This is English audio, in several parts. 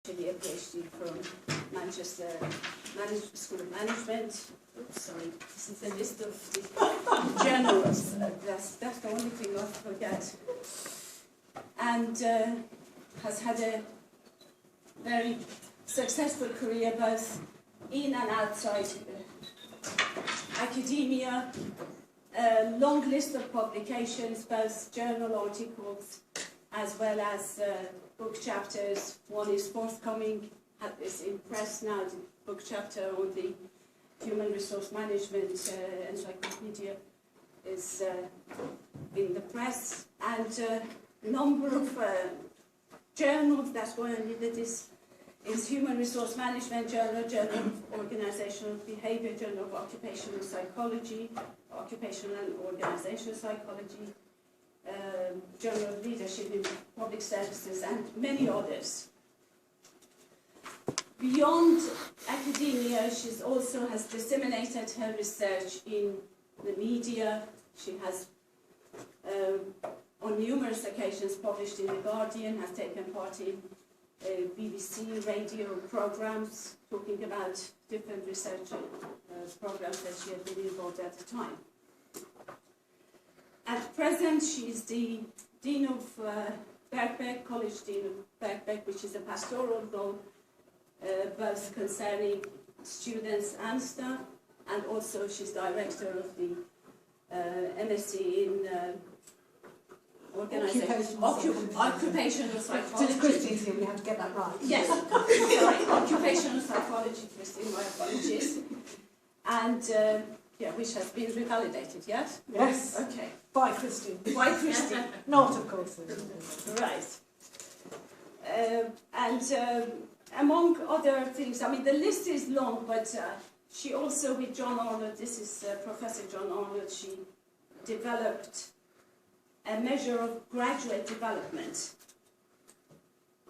actually a PhD from Manchester School of Management. Oops, sorry, this is a list of the journals. That's the only thing I forget. And has had a very successful career both in and outside academia. A long list of publications, both journal articles as well as book chapters. One is forthcoming, is in press now, the book chapter on the human resource management encyclopedia is in the press, and a number of journals. That's why I needed this. Is Human Resource Management Journal, Journal of Organizational Behavior, Journal of Occupational Psychology, Occupational and Organizational Psychology, Journal of Leadership in Public Services, and many others. Beyond academia, she also has disseminated her research in the media. She has, on numerous occasions, published in The Guardian, has taken part in BBC radio programs talking about different research programs that she had been involved at the time. At present, she is the Dean of Birkbeck, College Dean of Birkbeck, which is a pastoral role, both concerning students and staff, and also she's director of the MSc in occupational psychology. Since Christine's here, we have to get that right. Yes, sorry, occupational psychology, Christine, my apologies. And, yeah, which has been revalidated, yes? Yes. Okay. By Christine. By Christine. Not, of course. Right. Among other things, I mean, the list is long, but she also, with John Arnold, this is Professor John Arnold, she developed a measure of graduate development,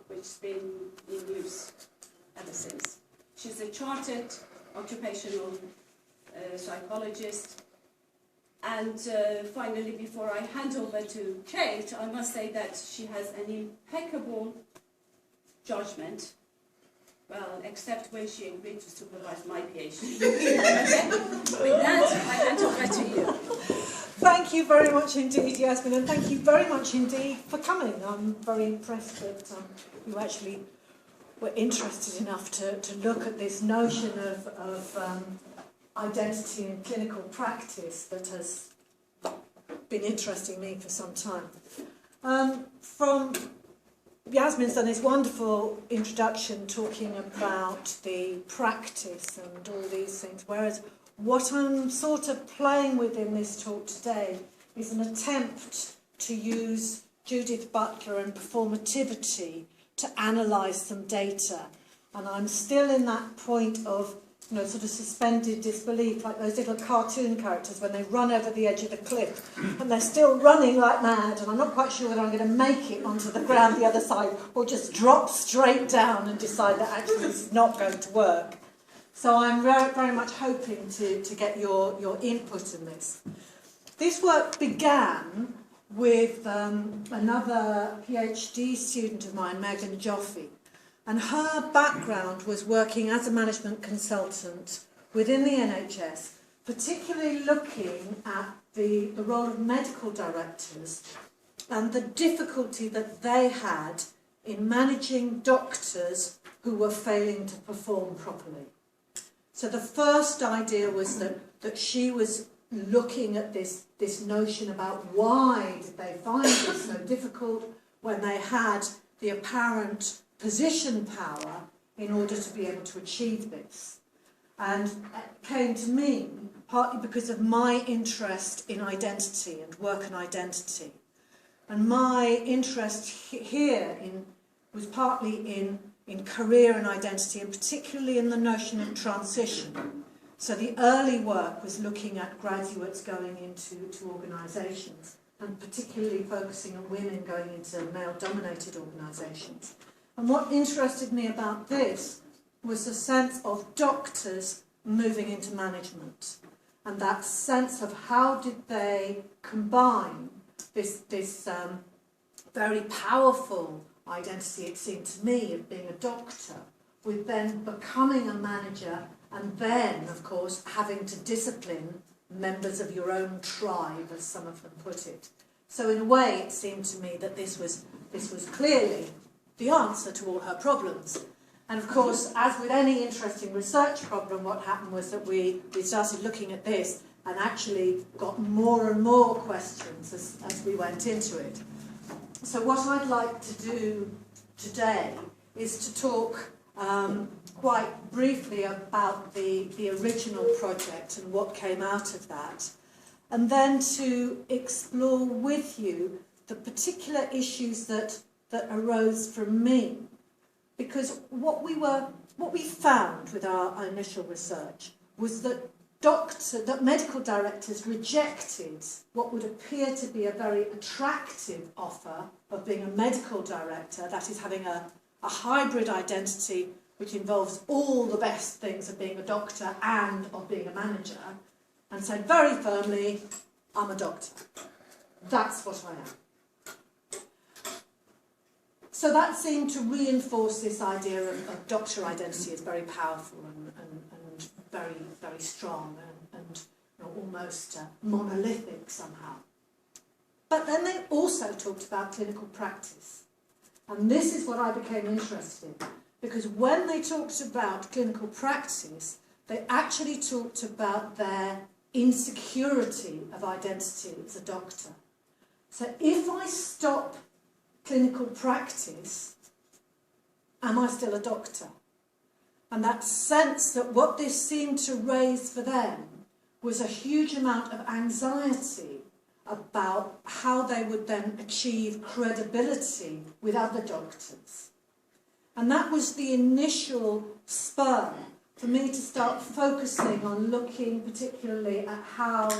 which has been in use ever since. She's a chartered occupational psychologist. And finally, before I hand over to Kate, I must say that she has an impeccable judgment. Well, except when she agreed to supervise my PhD. Okay? With that, I hand over to you. Thank you very much indeed, Yasmin, and thank you very much indeed for coming. I'm very impressed that you actually were interested enough to look at this notion of identity in clinical practice that has been interesting me for some time. Yasmin's done this wonderful introduction talking about the practice and all these things, whereas what I'm sort of playing with in this talk today is an attempt to use Judith Butler and performativity to analyse some data. And I'm still in that point of, sort of suspended disbelief, like those little cartoon characters when they run over the edge of the cliff and they're still running like mad, and I'm not quite sure whether I'm going to make it onto the ground the other side or just drop straight down and decide that actually this is not going to work. So I'm very, very much hoping to get your input in this. This work began with another PhD student of mine, Megan Joffe, and her background was working as a management consultant within the NHS, particularly looking at the role of medical directors and the difficulty that they had in managing doctors who were failing to perform properly. So the first idea was that she was looking at this notion about why did they find it so difficult when they had the apparent position power in order to be able to achieve this. And it came to me partly because of my interest in identity and work and identity. And my interest here was partly in career and identity, and particularly in the notion of transition. So the early work was looking at graduates going into organisations, and particularly focusing on women going into male-dominated organisations. And what interested me about this was the sense of doctors moving into management, and that sense of how did they combine this very powerful identity, it seemed to me, of being a doctor, with then becoming a manager and then, of course, having to discipline members of your own tribe, as some of them put it. So in a way, it seemed to me that this was clearly the answer to all her problems. And of course, as with any interesting research problem, what happened was that we started looking at this and actually got more and more questions as we went into it. So what I'd like to do today is to talk quite briefly about the original project and what came out of that, and then to explore with you the particular issues that arose from me. Because what we found with our initial research was that medical directors rejected what would appear to be a very attractive offer of being a medical director, that is, having a hybrid identity which involves all the best things of being a doctor and of being a manager, and said very firmly, I'm a doctor. That's what I am. So that seemed to reinforce this idea of doctor identity as very powerful and very, very strong and almost monolithic somehow. But then they also talked about clinical practice. And this is what I became interested in, because when they talked about clinical practice, they actually talked about their insecurity of identity as a doctor. So if I stop clinical practice, am I still a doctor? And that sense that what this seemed to raise for them was a huge amount of anxiety about how they would then achieve credibility with other doctors. And that was the initial spur for me to start focusing on looking particularly at how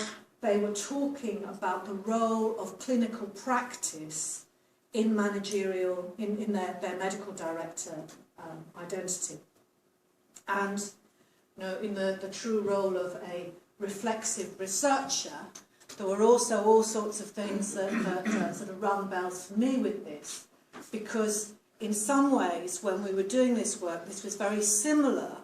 they were talking about the role of clinical practice in managerial, in their medical director identity. And in the true role of a reflexive researcher, there were also all sorts of things that sort of rung bells for me with this, because in some ways, when we were doing this work, this was very similar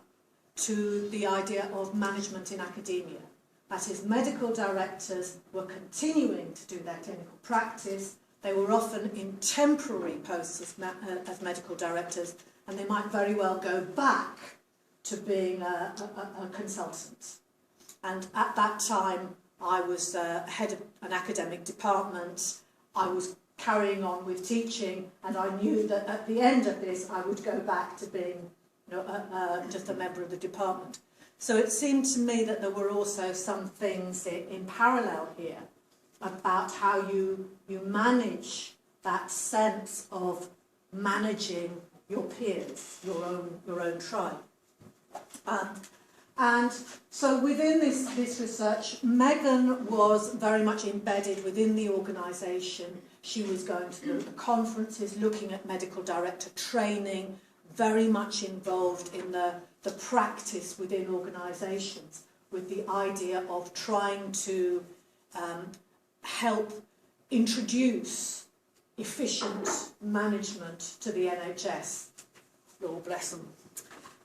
to the idea of management in academia. That is, medical directors were continuing to do their clinical practice. They were often in temporary posts as medical directors, and they might very well go back to being a consultant. And at that time, I was head of an academic department. I was carrying on with teaching, and I knew that at the end of this, I would go back to being just a member of the department. So it seemed to me that there were also some things in parallel here about how you manage that sense of managing your peers, your own tribe. And so within this research, Megan was very much embedded within the organisation. She was going to the conferences, looking at medical director training, very much involved in the practice within organisations, with the idea of trying to help introduce efficient management to the NHS. Lord bless them.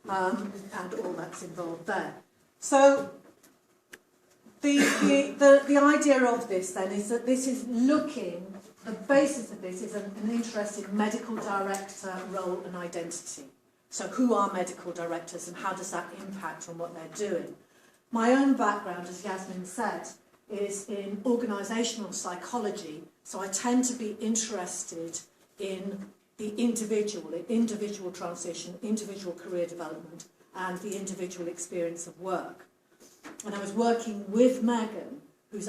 And all that's involved there. So the idea of this then is that this is looking, the basis of this is an interest in medical director role and identity. So who are medical directors and how does that impact on what they're doing? My own background, as Yasmin said, is in organisational psychology, so I tend to be interested in the individual transition, individual career development, and the individual experience of work. And I was working with Megan, whose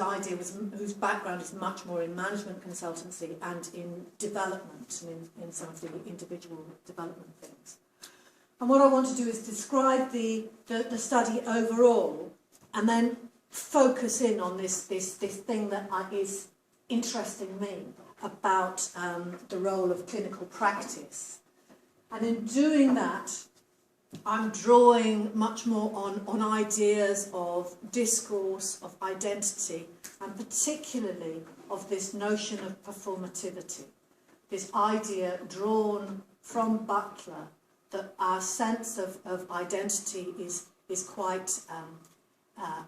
background is much more in management consultancy and in development, and in some of the individual development things. And what I want to do is describe the study overall, and then focus in on this thing that is interesting me about the role of clinical practice. And in doing that, I'm drawing much more on ideas of discourse, of identity, and particularly of this notion of performativity. this idea drawn from Butler that our sense of identity is quite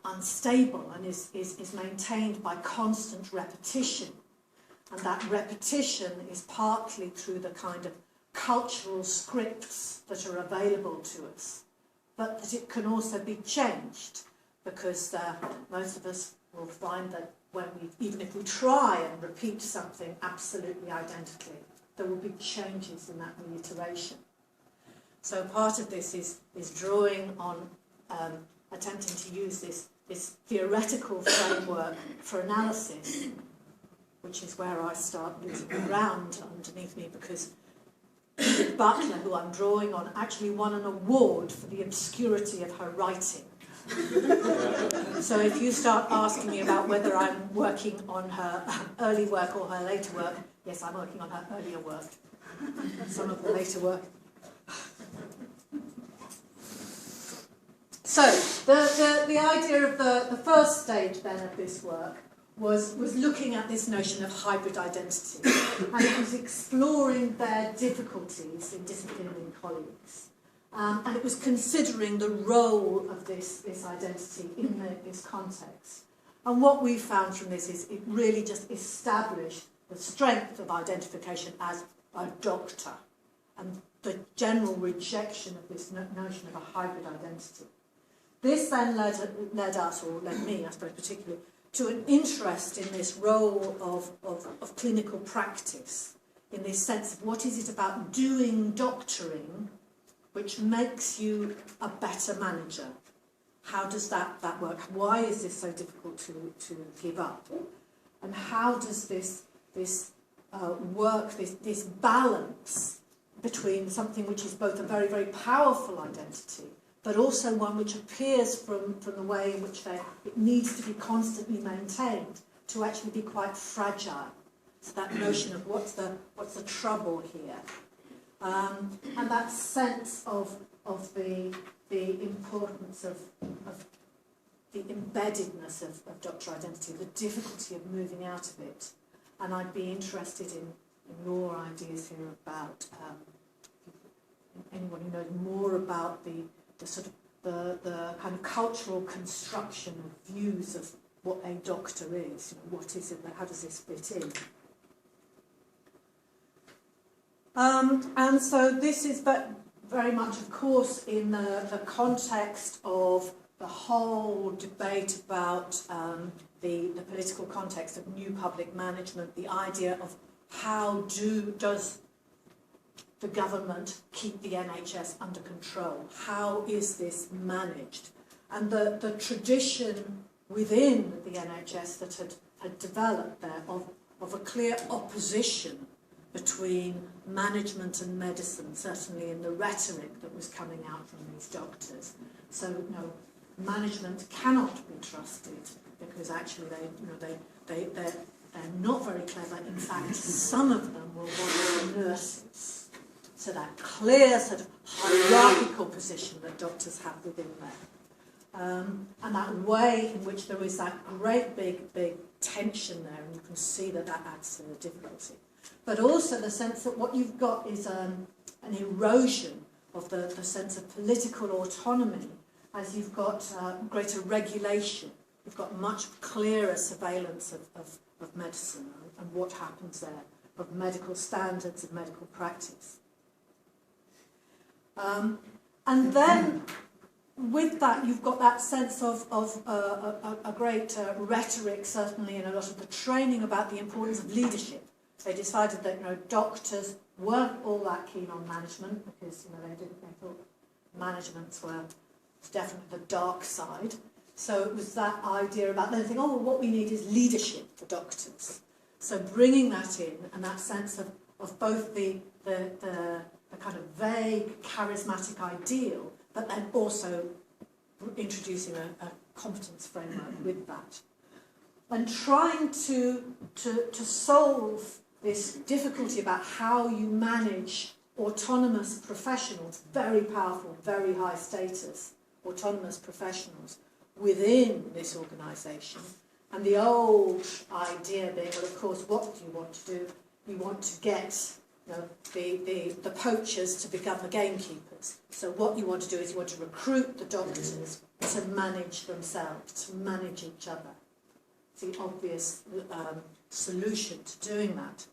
unstable and is maintained by constant repetition. And that repetition is partly through the kind of cultural scripts that are available to us, but that it can also be changed, because most of us will find that even if we try and repeat something absolutely identically, there will be changes in that reiteration. So part of this is drawing on, attempting to use this theoretical framework for analysis, which is where I start losing ground underneath me, because Butler, who I'm drawing on, actually won an award for the obscurity of her writing. So if you start asking me about whether I'm working on her early work or her later work, yes, I'm working on her earlier work. Some of the later work. So the idea of the first stage then of this work was looking at this notion of hybrid identity, and it was exploring their difficulties in disciplining colleagues. And it was considering the role of this identity in this context. And what we found from this is it really just established the strength of identification as a doctor, and the general rejection of this notion of a hybrid identity. This then led us, or led me, I suppose particularly, to an interest in this role of clinical practice, in this sense of what is it about doing doctoring which makes you a better manager. How does that work? Why is this so difficult to give up? And how does this work, this balance between something which is both a very, very powerful identity, but also one which appears from the way in which it needs to be constantly maintained, to actually be quite fragile. So that notion of what's the trouble here, and that sense of the importance of the embeddedness of doctor identity, the difficulty of moving out of it. And I'd be interested in your ideas here about anyone who knows more about the kind of cultural construction of views of what a doctor is. What is it? How does this fit in? And so this is very much, of course, in the context of the whole debate about the political context of new public management, the idea of how does the government keep the NHS under control? How is this managed? And the tradition within the NHS that had developed there of a clear opposition between management and medicine, certainly in the rhetoric that was coming out from these doctors. So, management cannot be trusted because actually they're not very clever. In fact, some of them will want nurses. So that clear sort of hierarchical position that doctors have within there. And that way in which there is that great big tension there, and you can see that adds to the difficulty. But also the sense that what you've got is an erosion of the sense of political autonomy, as you've got greater regulation. You've got much clearer surveillance of medicine and what happens there, of medical standards and medical practice. And then with that, you've got that sense of a great rhetoric, certainly in a lot of the training, about the importance of leadership. They decided that doctors weren't all that keen on management because they thought managements were definitely the dark side. So it was that idea about them thinking, what we need is leadership for doctors. So bringing that in, and that sense of both the kind of vague, charismatic ideal, but then also introducing a competence framework with that. And trying to solve this difficulty about how you manage autonomous professionals, very powerful, very high status autonomous professionals within this organisation. And the old idea being, well, of course, what do you want to do? you want to get the poachers to become the gamekeepers. So what you want to do is you want to recruit the doctors to manage themselves, to manage each other. It's the obvious solution to doing that.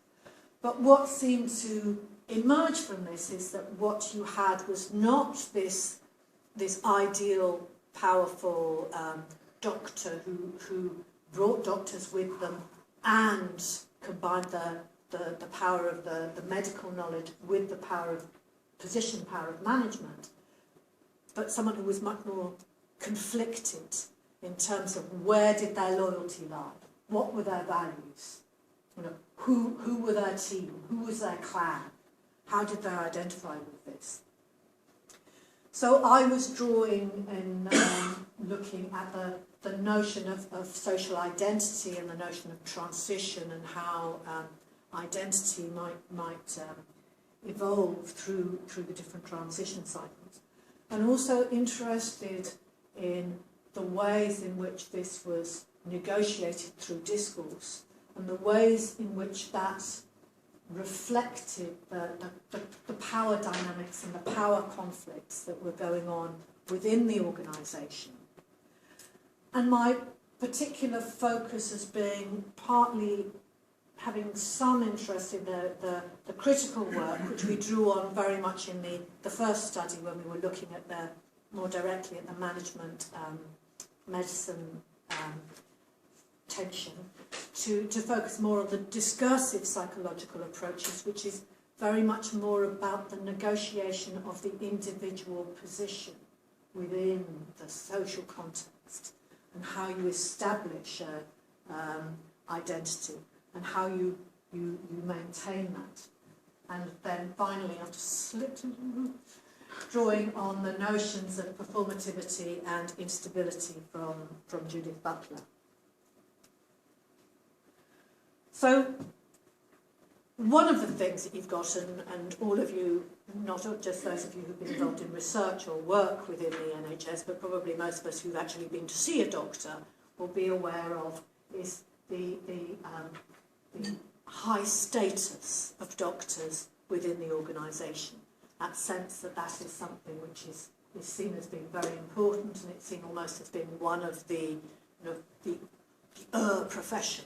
But what seemed to emerge from this is that what you had was not this ideal, powerful doctor who brought doctors with them and combined the power of the medical knowledge with the power of position, power of management, but someone who was much more conflicted in terms of where did their loyalty lie, what were their values, who were their team, who was their clan, how did they identify with this. So I was drawing and looking at the notion of social identity and the notion of transition and how identity might evolve through the different transition cycles, and also interested in the ways in which this was negotiated through discourse and the ways in which that reflected the power dynamics and the power conflicts that were going on within the organisation. And my particular focus has been partly having some interest in the critical work, which we drew on very much in the first study when we were looking at more directly at the management medicine tension, to focus more on the discursive psychological approaches, which is very much more about the negotiation of the individual position within the social context and how you establish identity and how you maintain that. And then finally, I've just slipped drawing on the notions of performativity and instability from Judith Butler. So one of the things that you've got, and all of you, not just those of you who've been involved in research or work within the NHS, but probably most of us who've actually been to see a doctor will be aware of, is the high status of doctors within the organisation. That sense that is something which is seen as being very important, and it's seen almost as being one of the professions,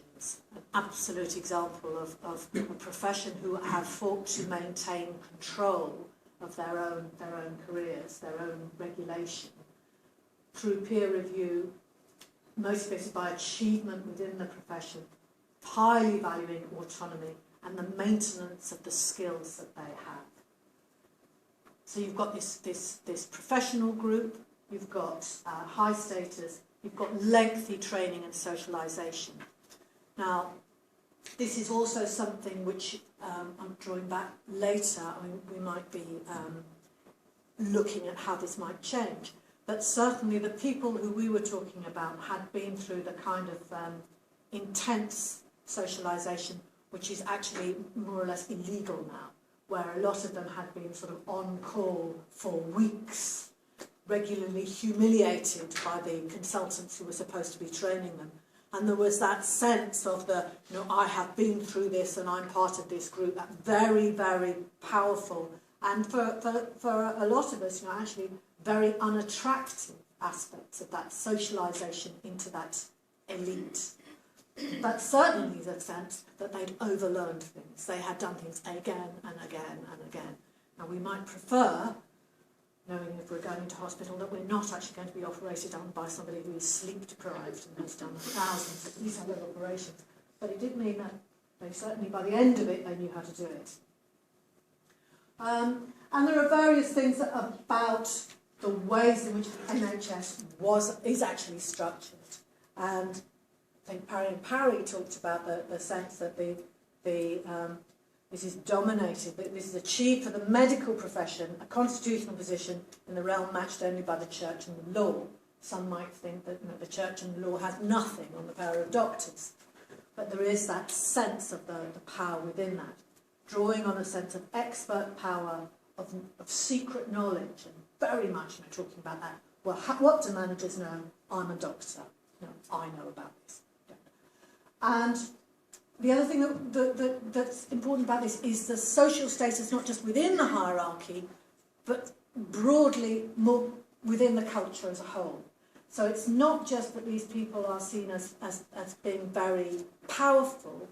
an absolute example of a profession who have fought to maintain control of their own careers, their own regulation, through peer review, motivated by achievement within the profession, highly valuing autonomy and the maintenance of the skills that they have. So you've got this professional group, you've got high status, you've got lengthy training and socialisation. Now, this is also something which I'm drawing back later. I mean, we might be looking at how this might change. But certainly the people who we were talking about had been through the kind of intense socialisation, which is actually more or less illegal now, where a lot of them had been sort of on call for weeks, regularly humiliated by the consultants who were supposed to be training them. And there was that sense of I have been through this and I'm part of this group, that very, very powerful, and for a lot of us, actually very unattractive aspects of that socialisation into that elite. But certainly the sense that they'd overlearned things. They had done things again and again and again. Now we might prefer, knowing if we're going into hospital, that we're not actually going to be operated on by somebody who is sleep deprived and has done thousands of these other operations. But it did mean that they certainly, by the end of it, they knew how to do it. And there are various things about the ways in which the NHS is actually structured. And I think Parry talked about the sense that this is dominated, that this is achieved for the medical profession, a constitutional position in the realm matched only by the church and the law. Some might think that the church and the law has nothing on the power of doctors. But there is that sense of the power within that, drawing on a sense of expert power, of secret knowledge, and very much talking about that. Well, what do managers know? I'm a doctor. I know about this. And the other thing that's important about this is the social status, not just within the hierarchy, but broadly more within the culture as a whole. So it's not just that these people are seen as being very powerful,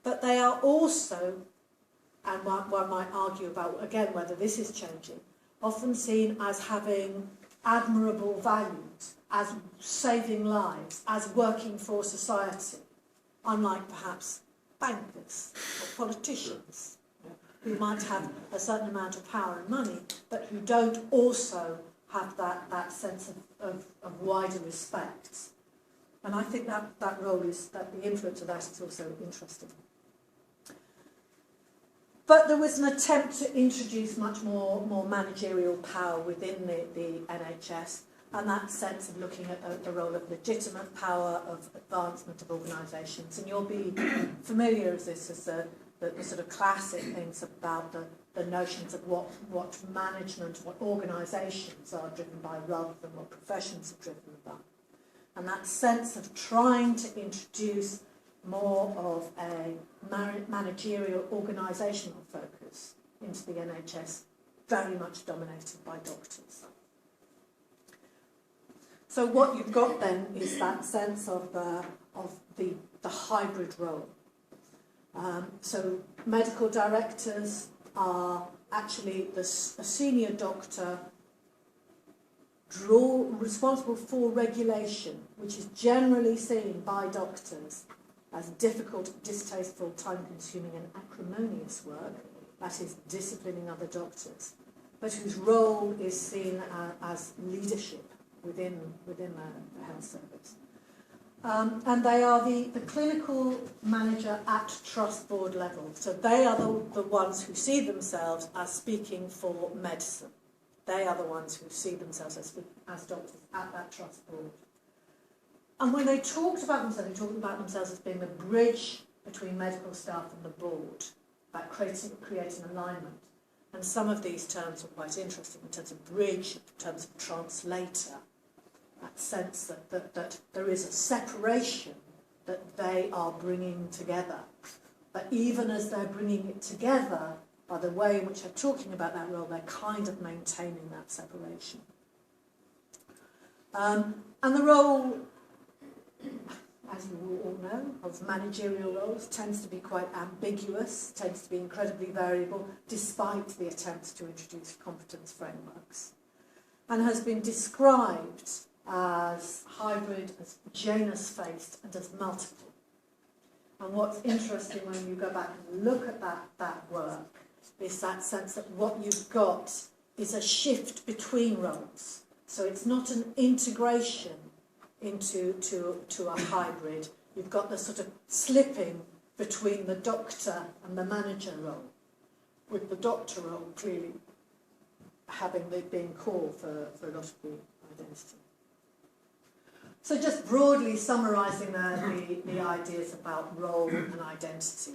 but they are also, and one might argue about, again, whether this is changing, often seen as having admirable values, as saving lives, as working for society, unlike perhaps bankers or politicians, who might have a certain amount of power and money, but who don't also have that sense of wider respect. And I think that role is, that the influence of that is also interesting. But there was an attempt to introduce much more managerial power within the NHS, and that sense of looking at the role of legitimate power, of advancement of organisations. And you'll be familiar with this as the sort of classic things about the notions of what management, what organisations are driven by rather than what professions are driven by. And that sense of trying to introduce more of a managerial organisational focus into the NHS, very much dominated by doctors. So what you've got then is that sense of the hybrid role. So medical directors are actually a senior doctor responsible for regulation, which is generally seen by doctors as difficult, distasteful, time-consuming and acrimonious work, that is, disciplining other doctors, but whose role is seen as leadership within the health service. And they are the clinical manager at trust board level. So they are the ones who see themselves as speaking for medicine. They are the ones who see themselves as doctors at that trust board. And when they talked about themselves, they talked about themselves as being the bridge between medical staff and the board, about creating alignment. And some of these terms were quite interesting in terms of bridge, in terms of translator. That sense that there is a separation that they are bringing together. But even as they're bringing it together, by the way in which they're talking about that role, they're kind of maintaining that separation. And the role, as you all know, of managerial roles tends to be quite ambiguous, tends to be incredibly variable, despite the attempts to introduce competence frameworks, and has been described as hybrid, as Janus-faced, and as multiple. And what's interesting when you go back and look at that work is that sense that what you've got is a shift between roles. So it's not an integration into a hybrid. You've got the sort of slipping between the doctor and the manager role, with the doctor role clearly having been core for a lot of the identity. So just broadly summarising the ideas about role and identity.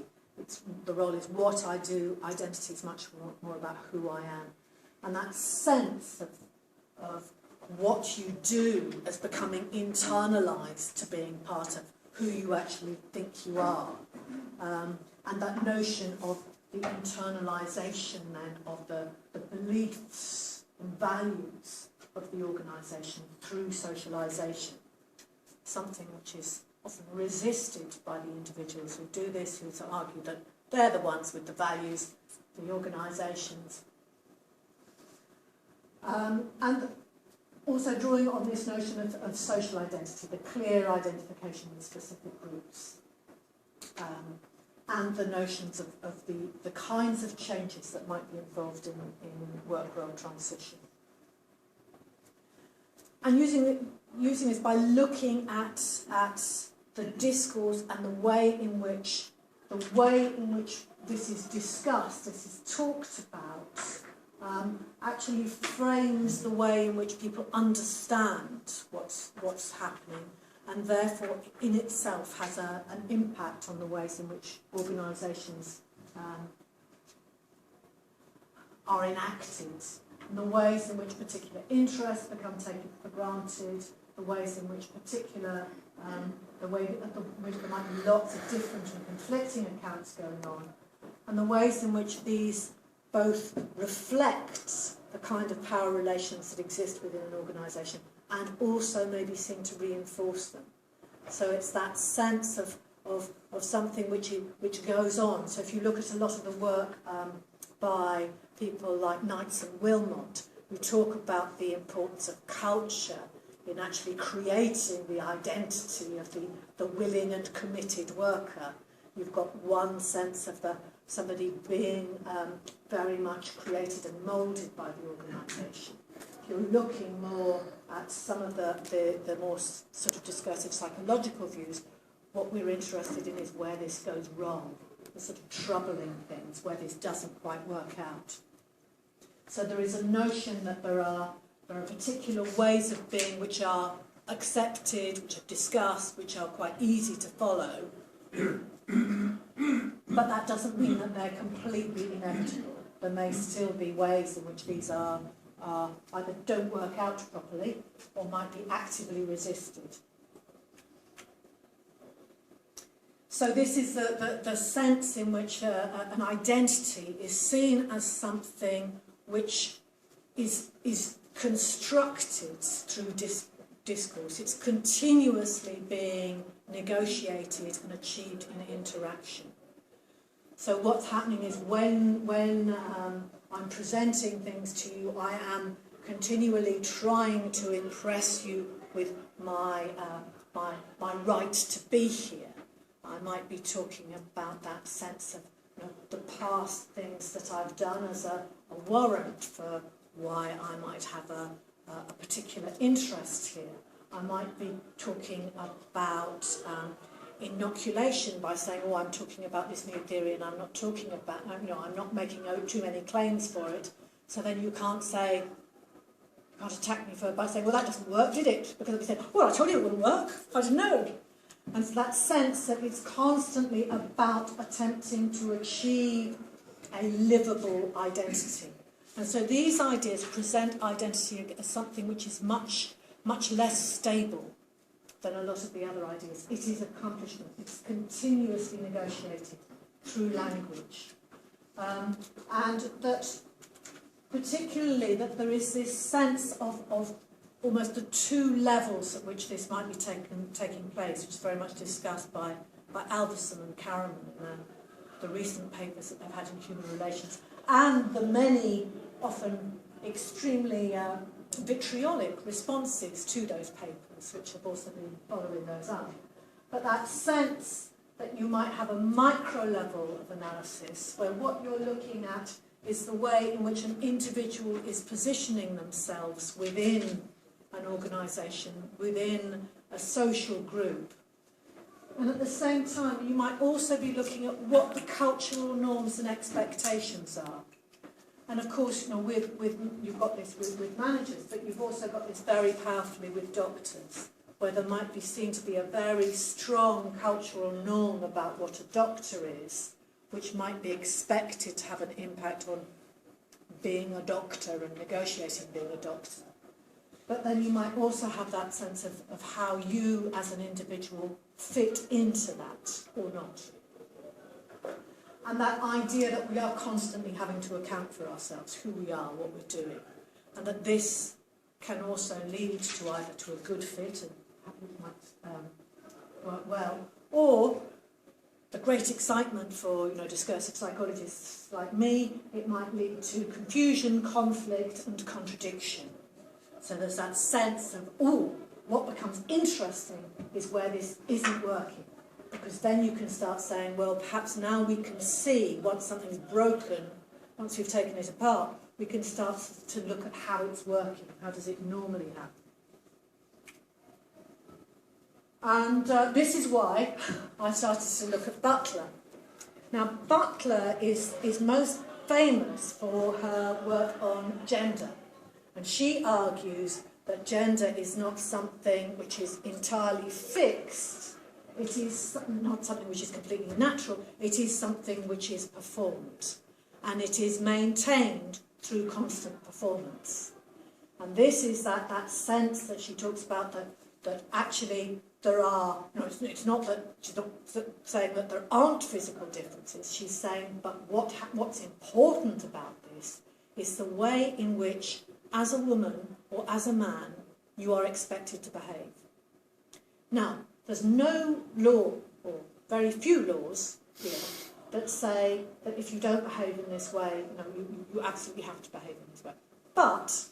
The role is what I do, identity is much more about who I am. And that sense of what you do as becoming internalised to being part of who you actually think you are. And that notion of the internalisation then of the beliefs and values of the organisation through socialisation. Something which is often resisted by the individuals who do this, who argue that they're the ones with the values, the organisations. And also drawing on this notion of social identity, the clear identification with specific groups, and the notions of the kinds of changes that might be involved in work-role transition. And using this by looking at the discourse and the way in which this is discussed, this is talked about, actually frames the way in which people understand what's happening, and therefore in itself has an impact on the ways in which organisations are enacted, and the ways in which particular interests become taken for granted, the ways in which particular, the way in which there might be lots of different and conflicting accounts going on, and the ways in which these both reflect the kind of power relations that exist within an organisation and also maybe seem to reinforce them. So it's that sense of something which goes on. So if you look at a lot of the work by people like Knights and Wilmot, who talk about the importance of culture in actually creating the identity of the willing and committed worker, you've got one sense of somebody being very much created and moulded by the organisation. If you're looking more at some of the more sort of discursive psychological views, what we're interested in is where this goes wrong, the sort of troubling things, where this doesn't quite work out. So there is a notion that there are particular ways of being which are accepted, which are discussed, which are quite easy to follow, but that doesn't mean that they're completely inevitable. There may still be ways in which these are either don't work out properly or might be actively resisted. So this is the sense in which an identity is seen as something which is constructed through discourse. It's continuously being negotiated and achieved in interaction. So what's happening is when I'm presenting things to you, I am continually trying to impress you with my right to be here. I might be talking about that sense of the past things that I've done as a warrant for why I might have a particular interest here. I might be talking about inoculation by saying, oh, I'm talking about this new theory and I'm not talking about, I'm not making too many claims for it. So then you can't say, you can't attack me by saying, well, that doesn't work, did it? Because we say, well, I told you it wouldn't work. I didn't know. And so that sense that it's constantly about attempting to achieve a livable identity. And so these ideas present identity as something which is much, much less stable than a lot of the other ideas. It is accomplishment. It's continuously negotiated through language. And that particularly that there is this sense of almost the two levels at which this might be taking place, which is very much discussed by Alverson and Karaman in the recent papers that they've had in human relations, and the many, often extremely vitriolic responses to those papers, which have also been following those up. But that sense that you might have a micro level of analysis, where what you're looking at is the way in which an individual is positioning themselves within an organisation, within a social group. And at the same time, you might also be looking at what the cultural norms and expectations are. And of course, you've got this with managers, but you've also got this very powerfully with doctors, where there might be seen to be a very strong cultural norm about what a doctor is, which might be expected to have an impact on being a doctor and negotiating being a doctor. But then you might also have that sense of how you as an individual fit into that or not. And that idea that we are constantly having to account for ourselves, who we are, what we're doing, and that this can also lead to either to a good fit and it might work well, or the great excitement for discursive psychologists like me, it might lead to confusion, conflict, and contradiction. So there's that sense of, what becomes interesting is where this isn't working. Because then you can start saying, well, perhaps now we can see, once something's broken, once we've taken it apart, we can start to look at how it's working, how does it normally happen. And this is why I started to look at Butler. Now, Butler is most famous for her work on gender. And she argues that gender is not something which is entirely fixed. It is not something which is completely natural. It is something which is performed. And it is maintained through constant performance. And this is that sense that she talks about that actually there are, it's not that she's not saying that there aren't physical differences. She's saying, but what's important about this is the way in which, as a woman or as a man, you are expected to behave. Now, there's no law, or very few laws here, that say that if you don't behave in this way, you absolutely have to behave in this way. But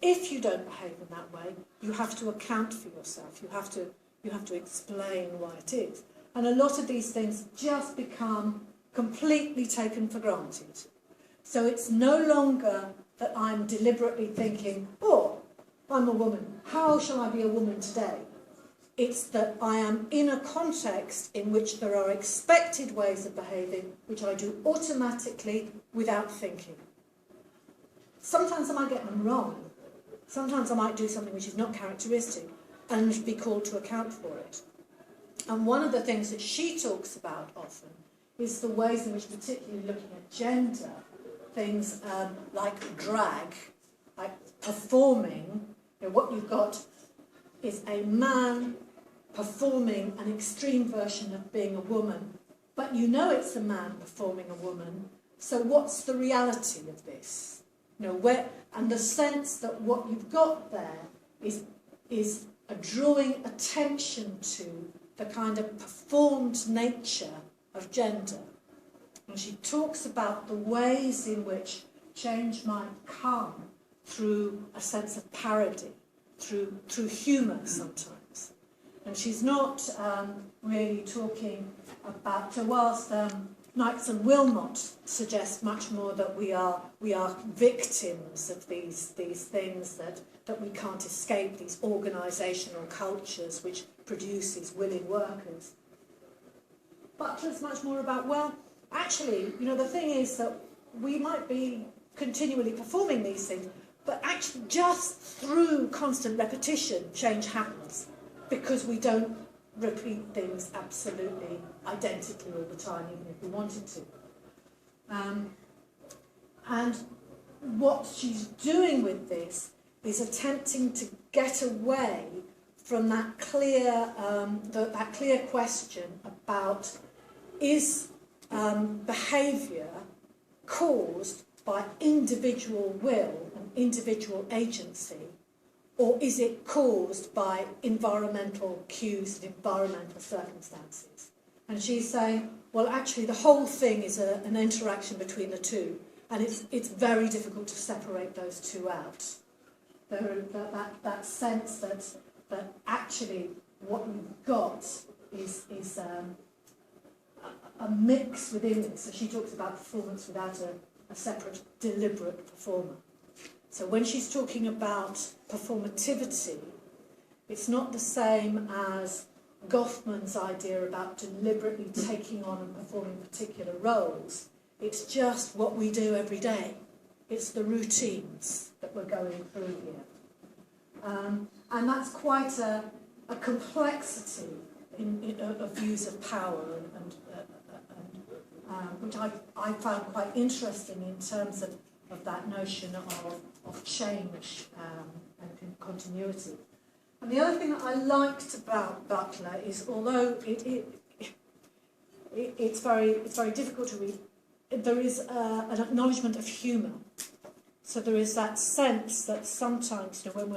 if you don't behave in that way, you have to account for yourself. You have to explain why it is. And a lot of these things just become completely taken for granted. So it's no longer that I'm deliberately thinking, oh, I'm a woman. How shall I be a woman today? It's that I am in a context in which there are expected ways of behaving, which I do automatically without thinking. Sometimes I might get them wrong. Sometimes I might do something which is not characteristic and be called to account for it. And one of the things that she talks about often is the ways in which, particularly looking at gender, things like drag, like performing, what you've got is a man performing an extreme version of being a woman, but you know it's a man performing a woman, so what's the reality of this? And the sense that what you've got there is a drawing attention to the kind of performed nature of gender. And she talks about the ways in which change might come through a sense of parody, through humour sometimes. And she's not really talking about, so whilst Knights and Wilmot suggest much more that we are victims of these things that we can't escape, these organisational cultures which produces willing workers. Butler's much more about, well, actually, the thing is that we might be continually performing these things, but actually just through constant repetition, change happens, because we don't repeat things absolutely identically all the time, even if we wanted to. And what she's doing with this is attempting to get away from that clear question about, is behaviour caused by individual will and individual agency, or is it caused by environmental cues and environmental circumstances? And she's saying, well, actually, the whole thing is an interaction between the two, and it's very difficult to separate those two out. That sense that actually what you've got is a mix within it. So she talks about performance without a separate, deliberate performer. So when she's talking about performativity, it's not the same as Goffman's idea about deliberately taking on and performing particular roles. It's just what we do every day. It's the routines that we're going through here. And that's quite a complexity of views of power, which I found quite interesting in terms of that notion of change and continuity. And the other thing that I liked about Butler is, although it's very difficult to read, there is an acknowledgement of humour. So there is that sense that sometimes, when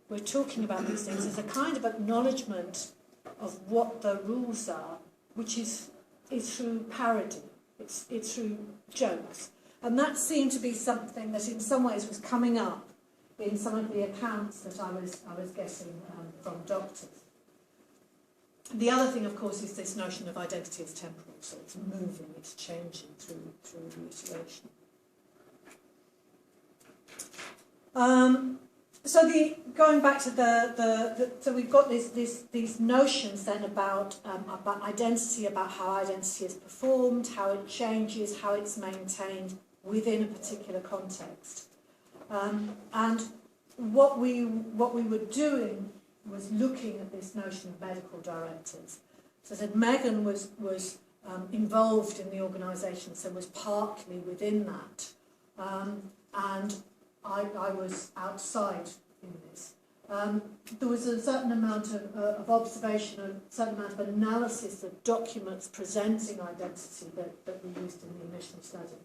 we're talking about these things, there's a kind of acknowledgement of what the rules are, which is through parody. It's through jokes. And that seemed to be something that in some ways was coming up in some of the accounts that I was getting from doctors. The other thing, of course, is this notion of identity as temporal. So it's moving, it's changing through reiteration. Going back to so we've got these notions then about identity, about how identity is performed, how it changes, how it's maintained within a particular context. And what we were doing was looking at this notion of medical directors. So that Megan was involved in the organisation, so was partly within that, and I was outside in this. There was a certain amount of observation, a certain amount of analysis of documents presenting identity that we used in the initial study.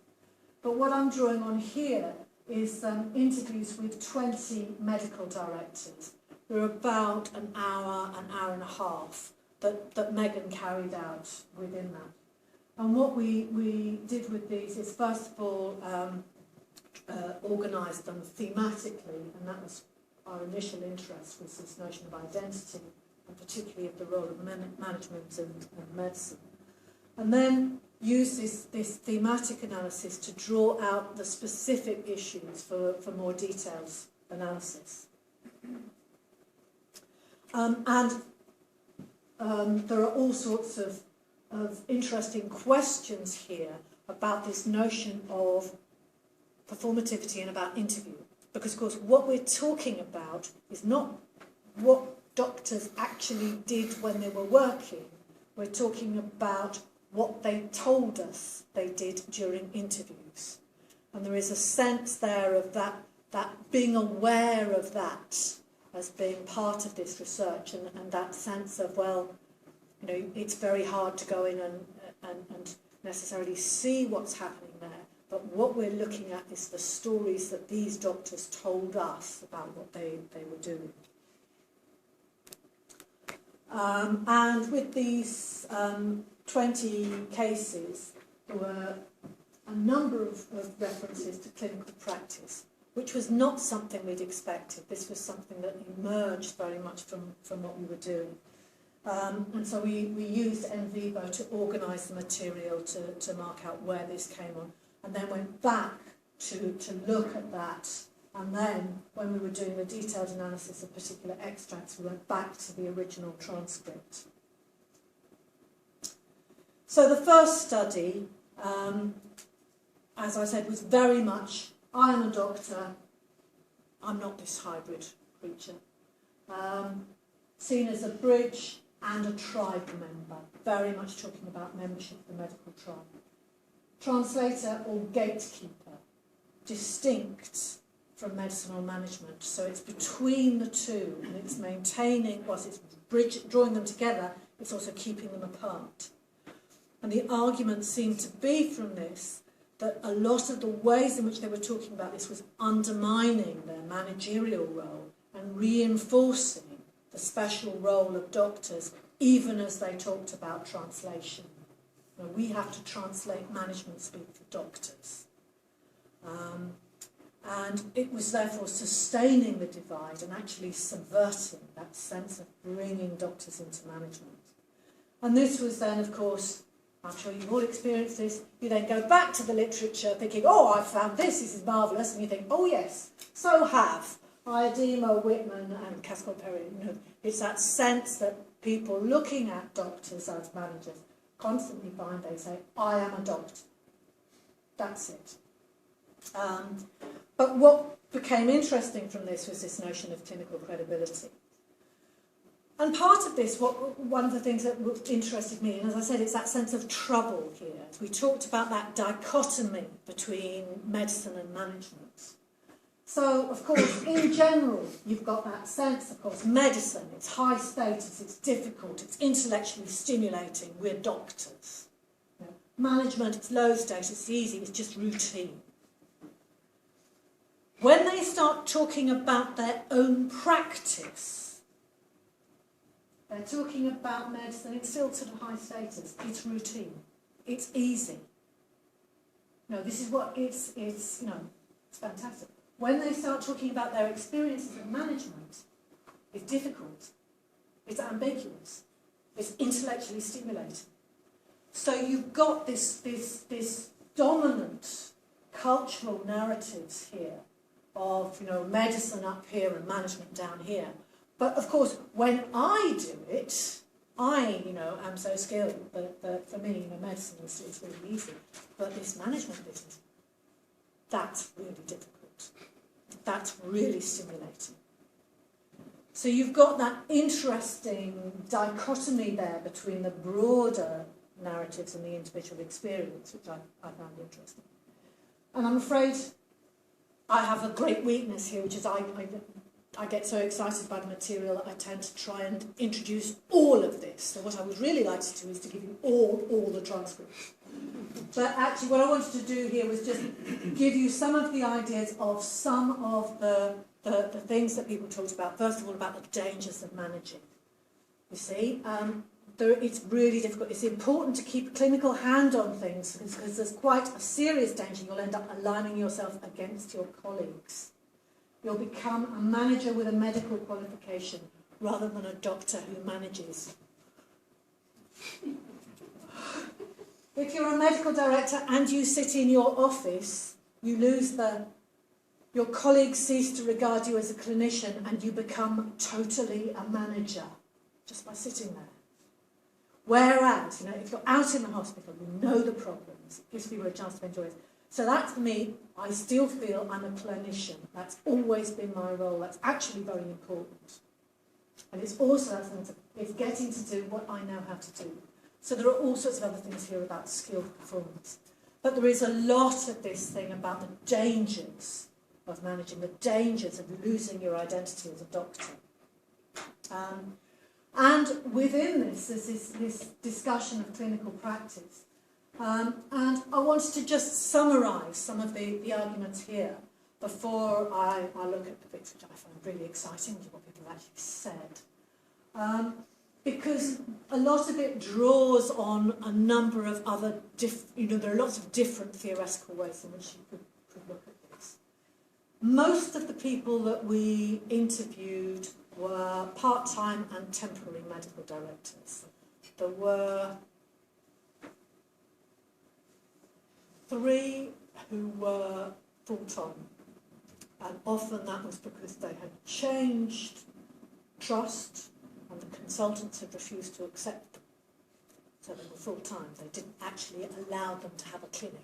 But what I'm drawing on here is interviews with 20 medical directors. There were about an hour and a half that Megan carried out within that. And what we did with these is, first of all, organise them thematically, and that was our initial interest, was this notion of identity, and particularly of the role of management and medicine. And then use this thematic analysis to draw out the specific issues for more detailed analysis. There are all sorts of interesting questions here about this notion of performativity and about interview. Because, of course, what we're talking about is not what doctors actually did when they were working. We're talking about what they told us they did during interviews. And there is a sense there of that being aware of that as being part of this research, and that sense of, well, you know, it's very hard to go in and necessarily see what's happening there. But what we're looking at is the stories that these doctors told us about what they were doing. And with these 20 cases, there were a number of references to clinical practice, which was not something we'd expected. This was something that emerged very much from what we were doing. And so we used NVivo to organise the material to mark out where this came on, and then went back to look at that. And then, when we were doing the detailed analysis of particular extracts, we went back to the original transcript. So the first study, as I said, was very much, I am a doctor, I'm not this hybrid creature. Seen as a bridge and a tribe member, very much talking about membership of the medical tribe. Translator or gatekeeper, distinct from medicinal management. So it's between the two, and it's maintaining, whilst it's drawing them together, it's also keeping them apart. And the argument seemed to be from this that a lot of the ways in which they were talking about this was undermining their managerial role and reinforcing the special role of doctors, even as they talked about translation. You know, we have to translate management speak for doctors. And it was therefore sustaining the divide and actually subverting that sense of bringing doctors into management. And this was then, of course, I'm sure you've all experienced this, you then go back to the literature thinking, oh, I found this is marvellous, and you think, oh yes, so have Iadema, Whitman and Cascol-Perry. You know, it's that sense that people looking at doctors as managers constantly find they say, I am a doctor. That's it. But what became interesting from this was this notion of clinical credibility. And part of this, one of the things that interested me, and as I said, it's that sense of trouble here. We talked about that dichotomy between medicine and management. So, of course, in general, you've got that sense, of course, medicine, it's high status, it's difficult, it's intellectually stimulating, we're doctors. You know, management, it's low status, it's easy, it's just routine. When they start talking about their own practice, they're talking about medicine, it's still sort of high status, it's routine, it's easy. No, this is what it's you know, it's fantastic. When they start talking about their experiences of management, it's difficult, it's ambiguous, it's intellectually stimulating. So you've got this dominant cultural narratives here of, you know, medicine up here and management down here. But of course, when I do it, I, you know, am so skilled that for me, you know, medicine is really easy. But this management business, that's really difficult. That's really stimulating. So you've got that interesting dichotomy there between the broader narratives and the individual experience, which I found interesting. And I'm afraid I have a great weakness here, which is I get so excited by the material that I tend to try and introduce all of this. So what I would really like to do is to give you all the transcripts. But actually what I wanted to do here was just give you some of the ideas of some of the things that people talked about. First of all, about the dangers of managing. You see, it's really difficult. It's important to keep a clinical hand on things because there's quite a serious danger. You'll end up aligning yourself against your colleagues. You'll become a manager with a medical qualification rather than a doctor who manages. If you're a medical director and you sit in your office, you lose your colleagues cease to regard you as a clinician and you become totally a manager just by sitting there. Whereas, if you're out in the hospital, you know the problems, it gives people a chance to enjoy it. So that, for me, I still feel I'm a clinician. That's always been my role. That's actually very important. And it's also, it's getting to do what I know how to do. So there are all sorts of other things here about skilled performance. But there is a lot of this thing about the dangers of managing, the dangers of losing your identity as a doctor. And within this, there's this discussion of clinical practice. And I wanted to just summarise some of the arguments here before I look at the bits which I find really exciting, which is what people have actually said. Because a lot of it draws on a number of other, there are lots of different theoretical ways in which you could look at this. Most of the people that we interviewed were part-time and temporary medical directors. There were 3 who were full-time, and often that was because they had changed trust and the consultants had refused to accept them. So they were full-time. They didn't actually allow them to have a clinic.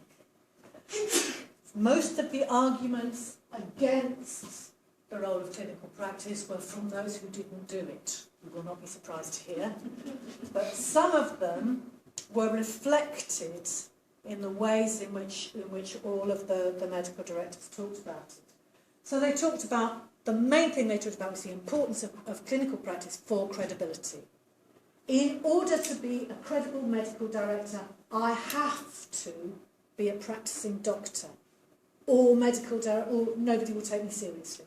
Most of the arguments against the role of clinical practice were from those who didn't do it. You will not be surprised to hear. But some of them were reflected in the ways in which all of the medical directors talked about it. So they talked about, the main thing they talked about was the importance of clinical practice for credibility. In order to be a credible medical director, I have to be a practicing doctor, or nobody will take me seriously.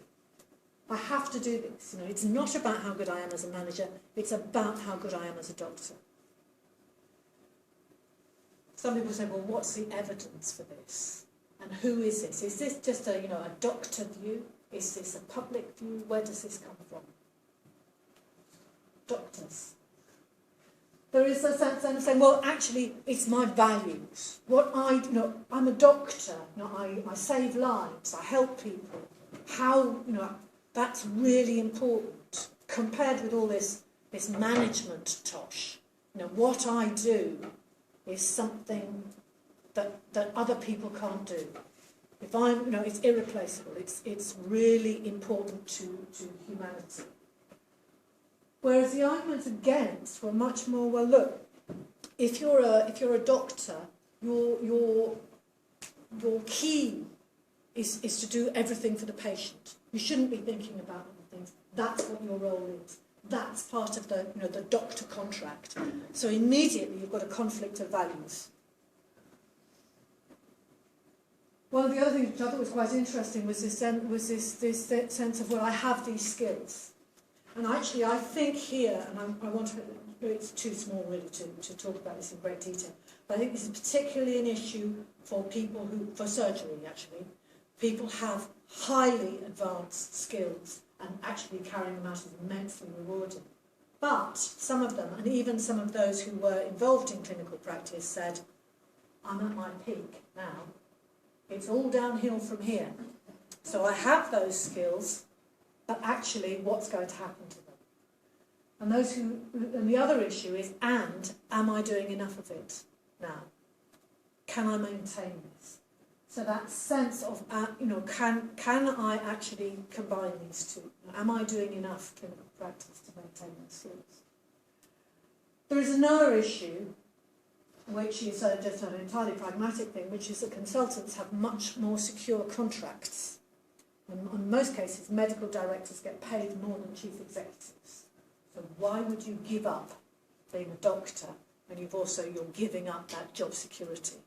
I have to do this. It's not about how good I am as a manager, it's about how good I am as a doctor. Some people say, well, what's the evidence for this? And who is this? Is this just a doctor view? Is this a public view? Where does this come from? Doctors. There is a sense of saying, well, actually, it's my values. I'm a doctor. I save lives. I help people. That's really important compared with all this management tosh. What I do is something that other people can't do. If it's irreplaceable. It's really important to humanity. Whereas the arguments against were much more, well, look, if you're a doctor, your key is to do everything for the patient. You shouldn't be thinking about other things. That's what your role is. That's part of the doctor contract. So immediately you've got a conflict of values. One of the other things which I thought was quite interesting was this sense of, well, I have these skills. And actually, I think here, and I want to, it's too small really to talk about this in great detail, but I think this is particularly an issue for people for surgery actually. People have highly advanced skills and actually carrying them out is immensely rewarding. But some of them, and even some of those who were involved in clinical practice said, I'm at my peak now. It's all downhill from here. So I have those skills, but actually what's going to happen to them? And the other issue is, am I doing enough of it now? Can I maintain this? So that sense of, can I actually combine these two? Am I doing enough clinical practice to maintain those skills? There is another issue, which is just an entirely pragmatic thing, which is that consultants have much more secure contracts In most cases, medical directors get paid more than chief executives. So why would you give up being a doctor when you're giving up that job security?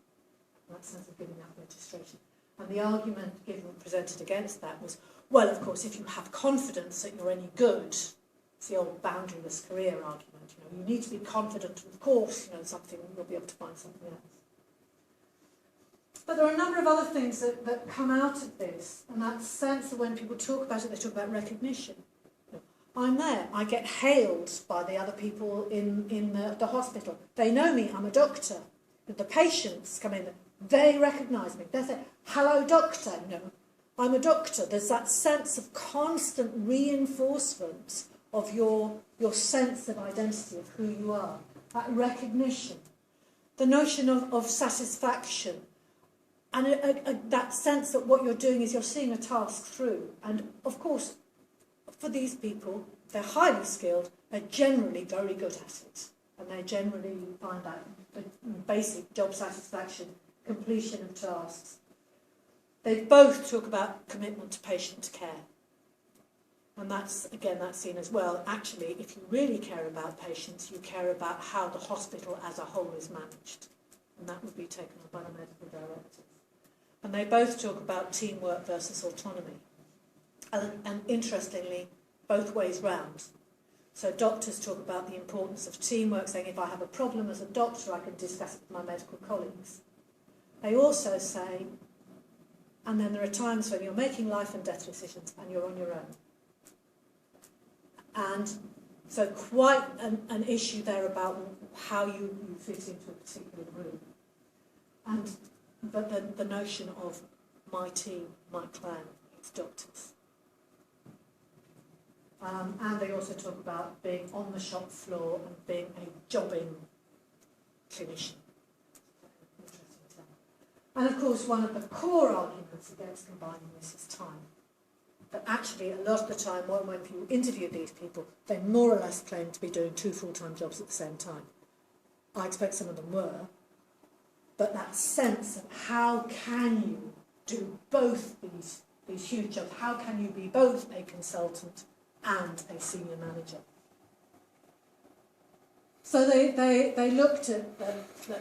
And that sense of giving up registration. And the argument presented against that was, well, of course, if you have confidence that you're any good, it's the old boundaryless career argument. You need to be confident, of course, something you'll be able to find something else. But there are a number of other things that come out of this, and that sense that when people talk about it, they talk about recognition. I'm there. I get hailed by the other people in the hospital. They know me. I'm a doctor. The patients come in. They recognise me. They say, hello, doctor. I'm a doctor. There's that sense of constant reinforcement of your sense of identity, of who you are. That recognition. The notion of satisfaction. And that sense that what you're doing is you're seeing a task through. And, of course, for these people, they're highly skilled, they're generally very good at it. And they generally find that basic job satisfaction, completion of tasks. They both talk about commitment to patient care. And that's seen as well. Actually, if you really care about patients, you care about how the hospital as a whole is managed. And that would be taken up by the medical directors. And they both talk about teamwork versus autonomy. And interestingly, both ways round. So doctors talk about the importance of teamwork, saying if I have a problem as a doctor, I can discuss it with my medical colleagues. They also say, and then there are times when you're making life and death decisions and you're on your own. And so quite an issue there about how you fit into a particular room. But the notion of my team, my clan, it's doctors. And they also talk about being on the shop floor and being a jobbing clinician. Interesting term. And of course, one of the core arguments against combining this is time. But actually, a lot of the time, when you interview these people, they more or less claim to be doing 2 full-time jobs at the same time. I expect some of them were. But that sense of how can you do both these huge jobs? How can you be both a consultant and a senior manager? So they looked at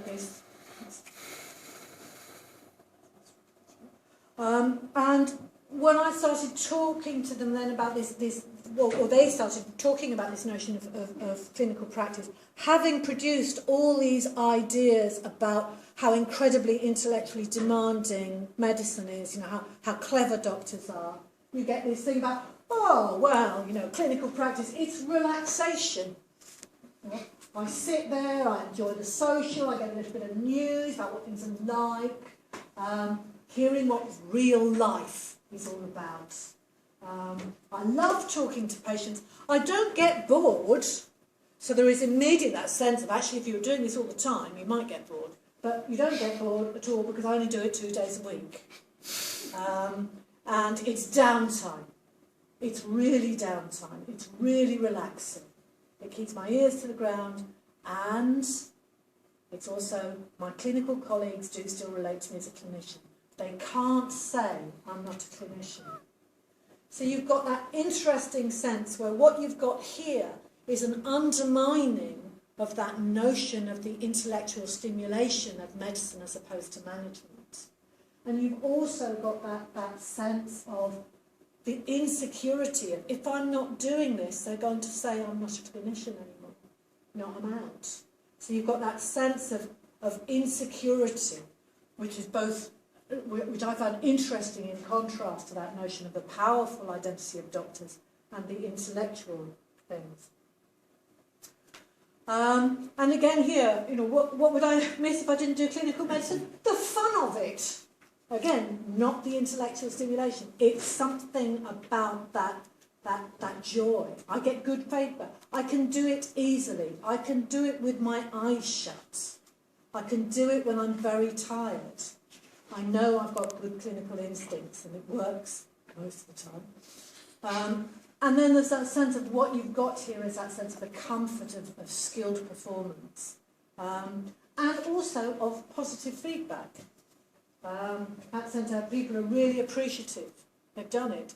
this. And when I started talking to them then about or they started talking about this notion of clinical practice, having produced all these ideas about how incredibly intellectually demanding medicine is, how clever doctors are, you get this thing about, clinical practice, it's relaxation. I sit there, I enjoy the social, I get a little bit of news about what things are like, hearing what real life is all about. I love talking to patients. I don't get bored, so there is immediate that sense of actually if you were doing this all the time, you might get bored. But you don't get bored at all because I only do it 2 days a week. And it's downtime. It's really downtime. It's really relaxing. It keeps my ears to the ground, and it's also my clinical colleagues do still relate to me as a clinician. They can't say I'm not a clinician. So you've got that interesting sense where what you've got here is an undermining of that notion of the intellectual stimulation of medicine as opposed to management. And you've also got that sense of the insecurity of, if I'm not doing this, they're going to say I'm not a clinician anymore. I'm out. So you've got that sense of insecurity, which is both, which I find interesting in contrast to that notion of the powerful identity of doctors and the intellectual things. And again here, what would I miss if I didn't do clinical medicine? The fun of it. Again, not the intellectual stimulation. It's something about that joy. I get good feedback. I can do it easily. I can do it with my eyes shut. I can do it when I'm very tired. I know I've got good clinical instincts and it works most of the time. And then there's that sense of what you've got here is that sense of the comfort of skilled performance. And also of positive feedback. That sense that people are really appreciative. they've done it.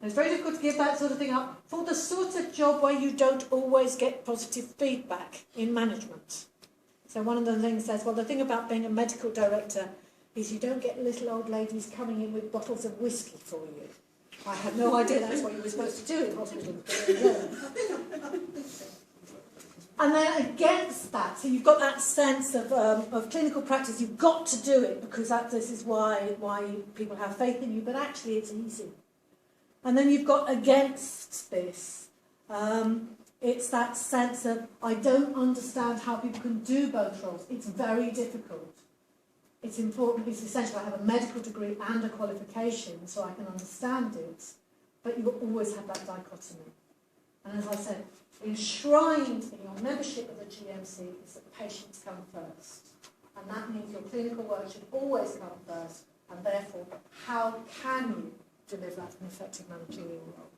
It's very difficult to give that sort of thing up for the sort of job where you don't always get positive feedback in management. So one of the things says, well, the thing about being a medical director is you don't get little old ladies coming in with bottles of whiskey for you. I had no idea that's what you were supposed to do in hospital. But there you go. And then against that, so you've got that sense of clinical practice, you've got to do it because this is why people have faith in you, but actually it's easy. And then you've got against this, it's that sense of, I don't understand how people can do both roles. It's very difficult. It's important, it's essential I have a medical degree and a qualification so I can understand it, but you always have that dichotomy. And as I said, enshrined in your membership of the GMC is that patients come first. And that means your clinical work should always come first, and therefore, how can you deliver an effective managerial role?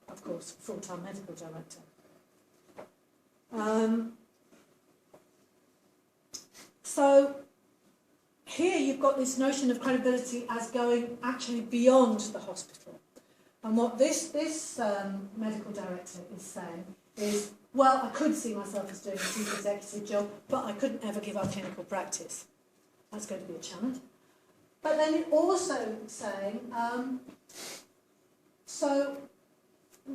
Of course, full-time medical director. So here you've got this notion of credibility as going actually beyond the hospital. And what this medical director is saying is, well, I could see myself as doing a chief executive job, but I couldn't ever give up clinical practice. That's going to be a challenge. But then it also saying, so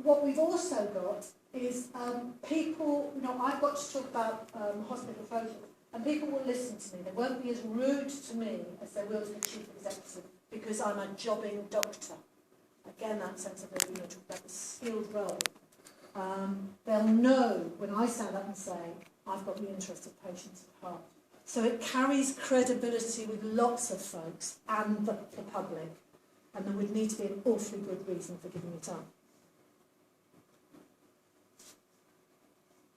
what we've also got is people, I've got to talk about hospital closure, and people will listen to me. They won't be as rude to me as they will to the chief executive because I'm a jobbing doctor. Again, that sense of, talk about the skilled role. They'll know when I stand up and say, I've got the interest of patients at heart. So it carries credibility with lots of folks and the public, and there would need to be an awfully good reason for giving it up.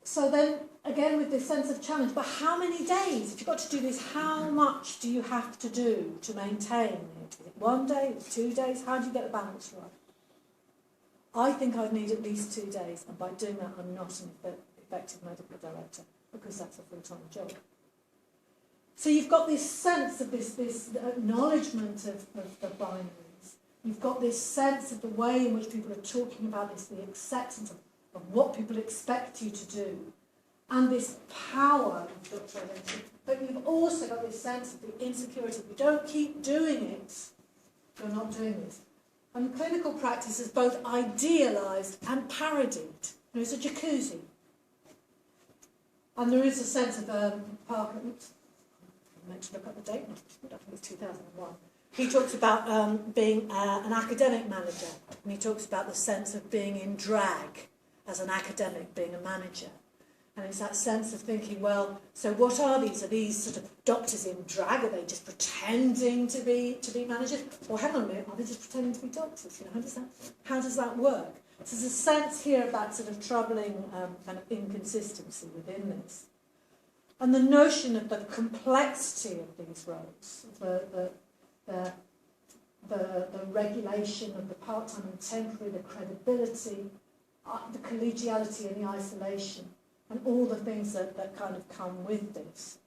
So then, again, with this sense of challenge, but how many days? If you've got to do this, how much do you have to do to maintain it? Is it 1 day? Is it 2 days? How do you get the balance right? I think I'd need at least 2 days, and by doing that, I'm not an effective medical director, because that's a full-time job. So you've got this sense of this acknowledgement of the binaries. You've got this sense of the way in which people are talking about this, the acceptance of what people expect you to do, and this power of doctor identity. But you've also got this sense of the insecurity. If you don't keep doing it, you're not doing it. And clinical practice is both idealised and parodied. There's a jacuzzi. And there is a sense of Parker, I meant to look up the date, I think it's 2001. He talks about being an academic manager, and he talks about the sense of being in drag as an academic, being a manager. And it's that sense of thinking, well, so what are these? Are these sort of doctors in drag? Are they just pretending to be managers? Or hang on a minute, are they just pretending to be doctors? How does that work? So there's a sense here of that sort of troubling kind of inconsistency within this. And the notion of the complexity of these roles, the regulation of the part-time and temporary, the credibility, the collegiality and the isolation, and all the things that kind of come with this.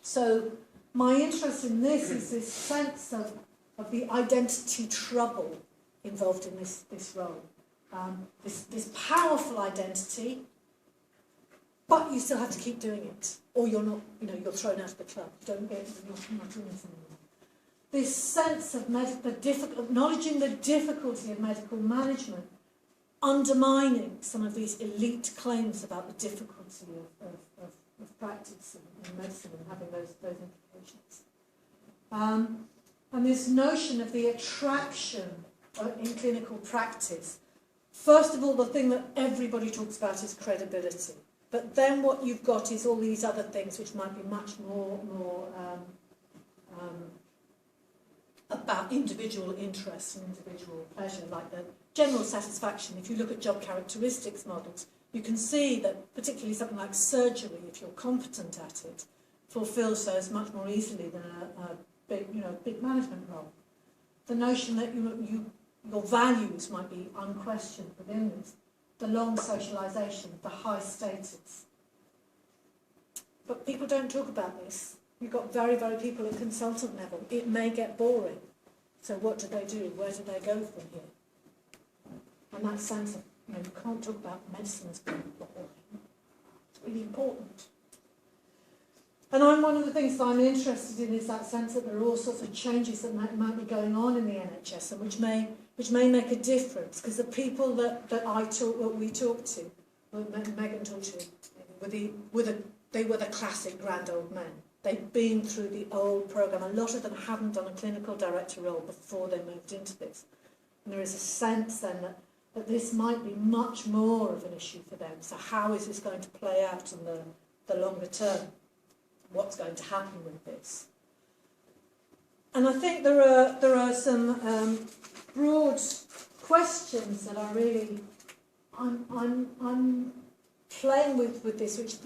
So my interest in this is this sense of the identity trouble involved in this role. This powerful identity, but you still have to keep doing it, or you're not, you're thrown out of the club. You're not doing it anymore. This sense of acknowledging the difficulty of medical management, undermining some of these elite claims about the difficulty of practice in medicine and having those implications. And this notion of the attraction in clinical practice. First of all, the thing that everybody talks about is credibility. But then what you've got is all these other things which might be much more about individual interests and individual pleasure, like the general satisfaction. If you look at job characteristics models, you can see that particularly something like surgery, if you're competent at it, fulfills those much more easily than a big management role. The notion that your values might be unquestioned within this, the long socialisation, the high status. But people don't talk about this. You've got very, very people at consultant level. It may get boring. So what do? Where do they go from here? And that sense of, you can't talk about medicine as being boring. It's really important. And one of the things that I'm interested in is that sense that there are all sorts of changes that might be going on in the NHS, and which may make a difference, because the people that we talked to, Megan talked to, they were the classic grand old men. They'd been through the old programme. A lot of them hadn't done a clinical director role before they moved into this. And there is a sense then that this might be much more of an issue for them. So how is this going to play out in the longer term? What's going to happen with this? And I think there are some broad questions that are really I'm playing with this, which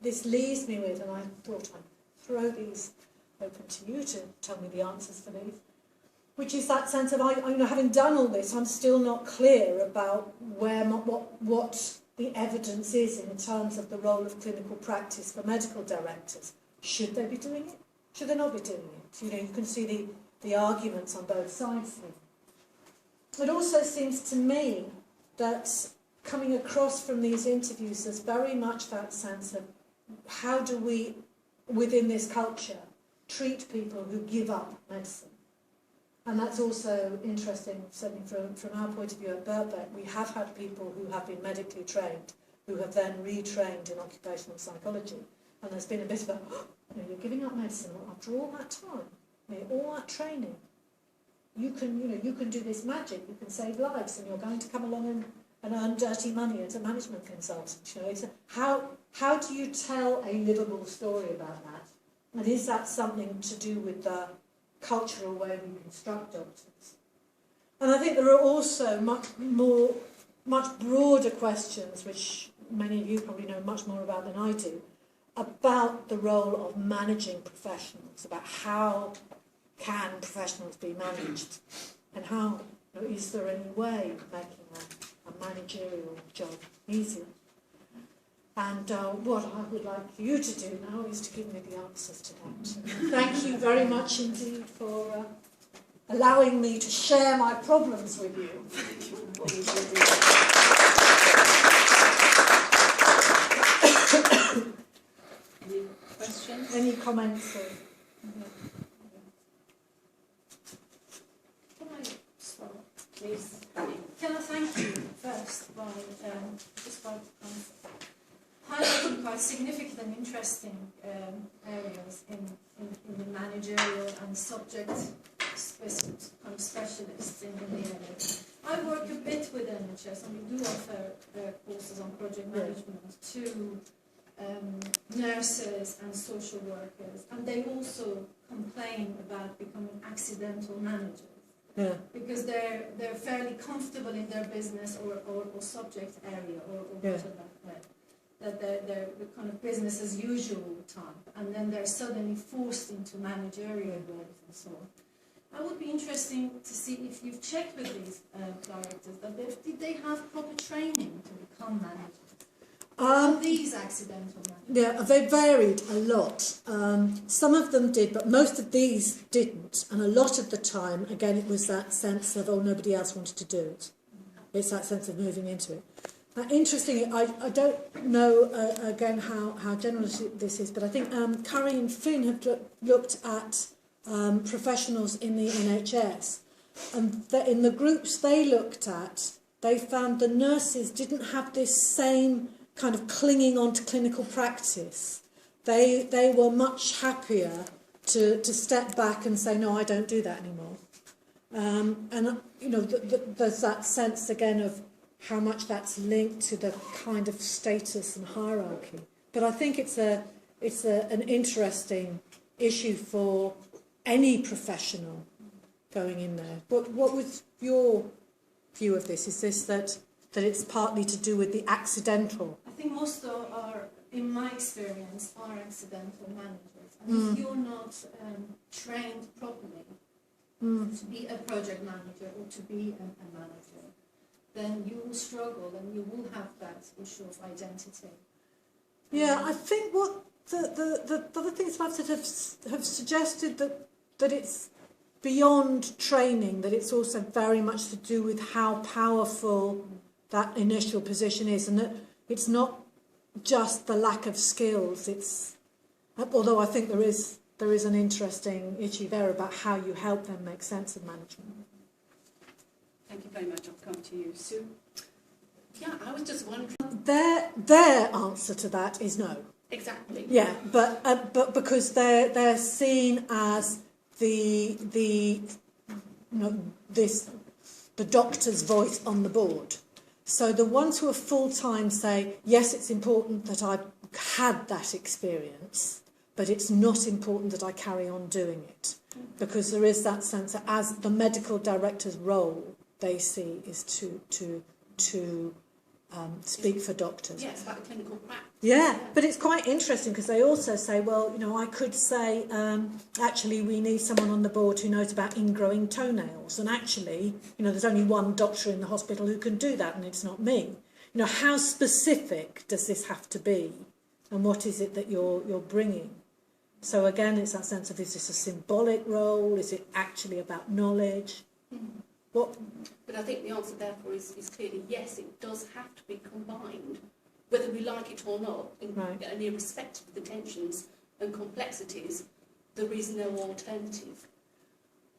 this leaves me with, and I thought I'd throw these open to you to tell me the answers for these, which is that sense of, having done all this, I'm still not clear about what the evidence is in terms of the role of clinical practice for medical directors. Should they be doing it? Should they not be doing it? You can see the arguments on both sides here. It also seems to me that coming across from these interviews, there's very much that sense of how do we, within this culture, treat people who give up medicine. And that's also interesting, certainly from our point of view at Birkbeck. We have had people who have been medically trained, who have then retrained in occupational psychology. And there's been a bit of a, you're giving up medicine after all that time, all that training. You can do this magic, you can save lives, and you're going to come along and earn dirty money as a management consultant. It's how do you tell a livable story about that? And is that something to do with the cultural way we construct doctors? And I think there are also much broader questions, which many of you probably know much more about than I do, about the role of managing professionals, about how can professionals be managed, and how is there any way of making a managerial job easier? And what I would like you to do now is to give me the answers to that. Thank you very much indeed for allowing me to share my problems with you. Any questions? Any comments? Can I start? Please. Can I thank you first by highlighting quite significant and interesting areas in the managerial and subject specialists in the area. I work a bit with NHS, and we do offer courses on project management to nurses and social workers, and they also complain about becoming accidental managers. Yeah. Because they're fairly comfortable in their business or subject area or whatever. That they're the kind of business as usual type, and then they're suddenly forced into managerial roles and so on. I would be interesting to see if you've checked with these directors that did they have proper training to become managers? Are these accidental managers? Yeah, they varied a lot. Some of them did, but most of these didn't. And a lot of the time, again, it was that sense of, nobody else wanted to do it. It's that sense of moving into it. Interestingly, I don't know, again, how general this is, but I think Curry and Finn have looked at professionals in the NHS. And in the groups they looked at, they found the nurses didn't have this same kind of clinging on to clinical practice. They were much happier to step back and say, no, I don't do that anymore. There's that sense again of how much that's linked to the kind of status and hierarchy. But I think it's an interesting issue for any professional going in there. What was your view of this? Is this that it's partly to do with the accidental? I think most are, in my experience, are accidental managers. And if you're not trained properly to be a project manager or to be a manager, then you will struggle and you will have that issue of identity. Yeah, I think what the other things perhaps that have suggested that it's beyond training, that it's also very much to do with how powerful that initial position is, and that it's not just the lack of skills. It's, although I think there is an interesting issue there about how you help them make sense of management. Thank you very much. I'll come to you, Sue. Yeah, I was just wondering. Their answer to that is no. Exactly. Yeah, but because they're seen as the doctor's voice on the board. So the ones who are full-time say, yes, it's important that I've had that experience, but it's not important that I carry on doing it. Because there is that sense that as the medical director's role, they see is to speak for doctors. Yeah, it's about the clinical practice. Yeah, but it's quite interesting because they also say, well, I could say, actually, we need someone on the board who knows about ingrowing toenails. And actually, there's only one doctor in the hospital who can do that, and it's not me. How specific does this have to be? And what is it that you're bringing? So again, it's that sense of, is this a symbolic role? Is it actually about knowledge? What? But I think the answer, therefore, is clearly yes, it does have to be combined, whether we like it or not, and irrespective of the tensions and complexities, there is no alternative.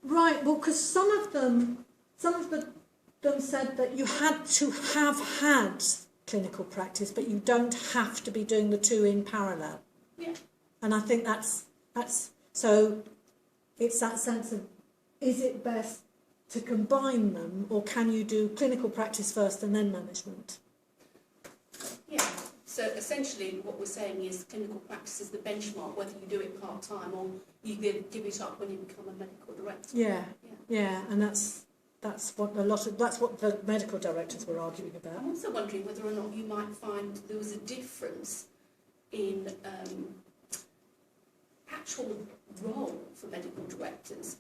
Right, well, because some of them said that you had to have had clinical practice, but you don't have to be doing the two in parallel. Yeah. And I think that's so it's that sense of, is it best to combine them, or can you do clinical practice first and then management? Yeah, so essentially what we're saying is clinical practice is the benchmark, whether you do it part-time or you give it up when you become a medical director. Yeah, and that's what the medical directors were arguing about. I'm also wondering whether or not you might find there was a difference in actual role for medical directors,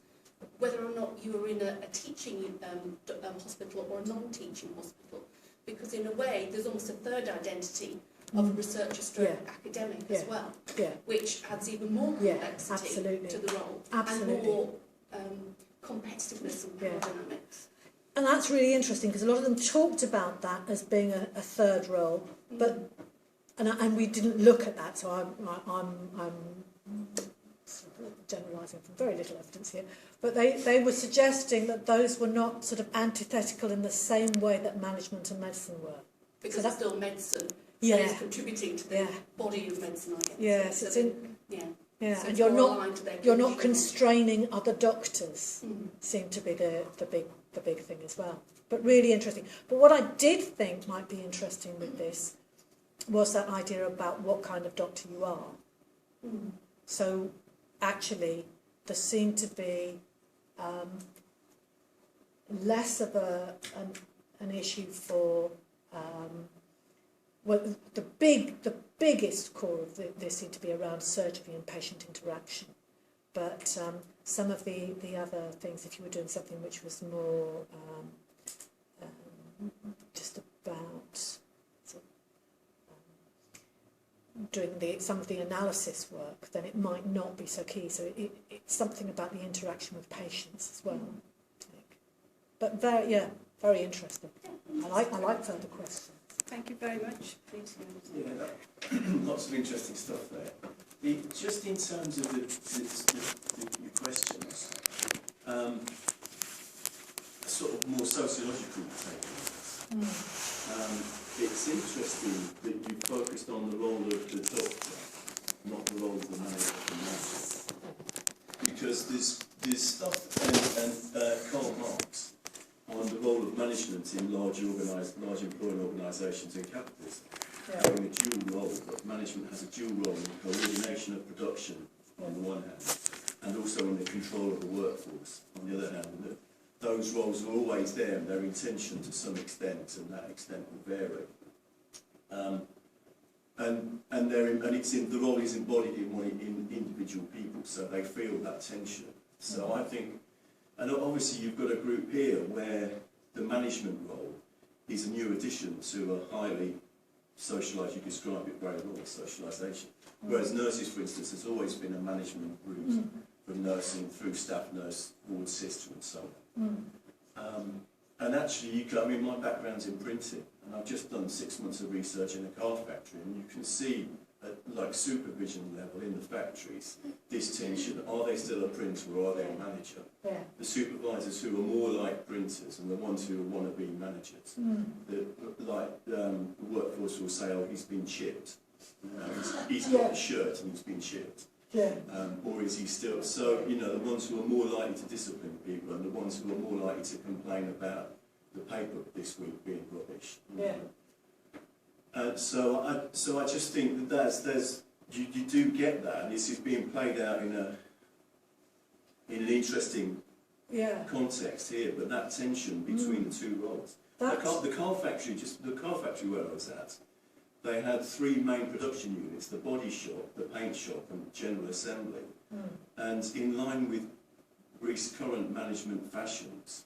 whether or not you were in a teaching hospital or a non-teaching hospital, because in a way there's almost a third identity of a researcher stroke academic as well, which adds even more complexity to the role and more competitiveness and power dynamics. And that's really interesting because a lot of them talked about that as being a third role, but and we didn't look at that, so I'm generalising from very little evidence here, but they were suggesting that those were not sort of antithetical in the same way that management and medicine were. Because so it's still medicine, yeah, and it's contributing to the body of medicine, I guess. Yes, so it's so and you're not constraining other doctors. Seem to be the big thing as well. But really interesting. But what I did think might be interesting with this was that idea about what kind of doctor you are. So actually, there seemed to be less of an issue for the biggest core of this seemed to be around surgery and patient interaction, but some of the other things, if you were doing something which was more just about doing some of the analysis work, then it might not be so key. So it's something about the interaction with patients as well. I think. But very interesting. I like further questions. Thank you very much. Please. Yeah, lots of interesting stuff there. Just in terms of your questions, a sort of more sociological take on this. It's interesting that you focused on the role of the doctor, not the role of the manager, because there's stuff and Karl Marx on the role of management in large employing organisations and capitalism, having a dual role, but management has a dual role in the coordination of production on the one hand, and also in the control of the workforce on the other hand. And those roles are always there, and they're in tension to some extent, and that extent will vary. The role is embodied in individual people, so they feel that tension. So I think, and obviously you've got a group here where the management role is a new addition to a highly socialised, you describe it very well, socialisation. Whereas nurses, for instance, has always been a management route from nursing through staff nurse, ward sister and so on. And actually, I mean, my background's in printing, and I've just done 6 months of research in a car factory, and you can see at like supervision level in the factories, this tension, are they still a printer or are they a manager? Yeah. The supervisors who are more like printers and the ones who want to be managers. The workforce will say, oh, he's been chipped. He's got a shirt and he's been chipped. Yeah. Or is he still? So, you know, the ones who are more likely to discipline people and the ones who are more likely to complain about the paper this week being rubbish. Yeah. So I just think that you do get that, and this is being played out in an interesting context here. But that tension between the two roles. The car factory where I was at, they had 3 main production units: the body shop, the paint shop, and general assembly. And in line with current management fashions,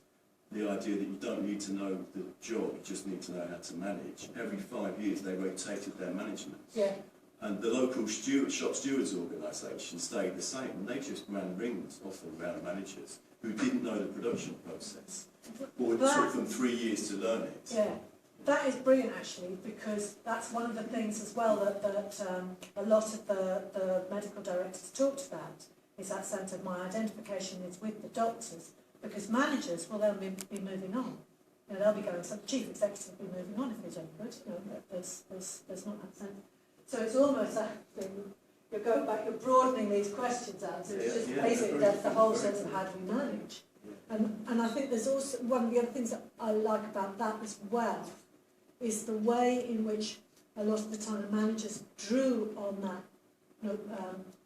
the idea that you don't need to know the job, you just need to know how to manage. Every 5 years they rotated their management. Yeah. And the local shop stewards organisation stayed the same, and they just ran rings often around managers who didn't know the production process, or it took them 3 years to learn it. Yeah. That is brilliant, actually, because that's one of the things as well that a lot of the medical directors talked about, is that sense of my identification is with the doctors, because managers, well, they'll be moving on. You know, they'll be going, some chief executive will be moving on if they're any good. You know, there's not that sense. So it's almost that thing, you're going back, you're broadening these questions out, so it's just basically that's the whole sense of how do we manage. And I think there's also, one of the other things that I like about that as well, is the way in which a lot of the time the managers drew on that, you know,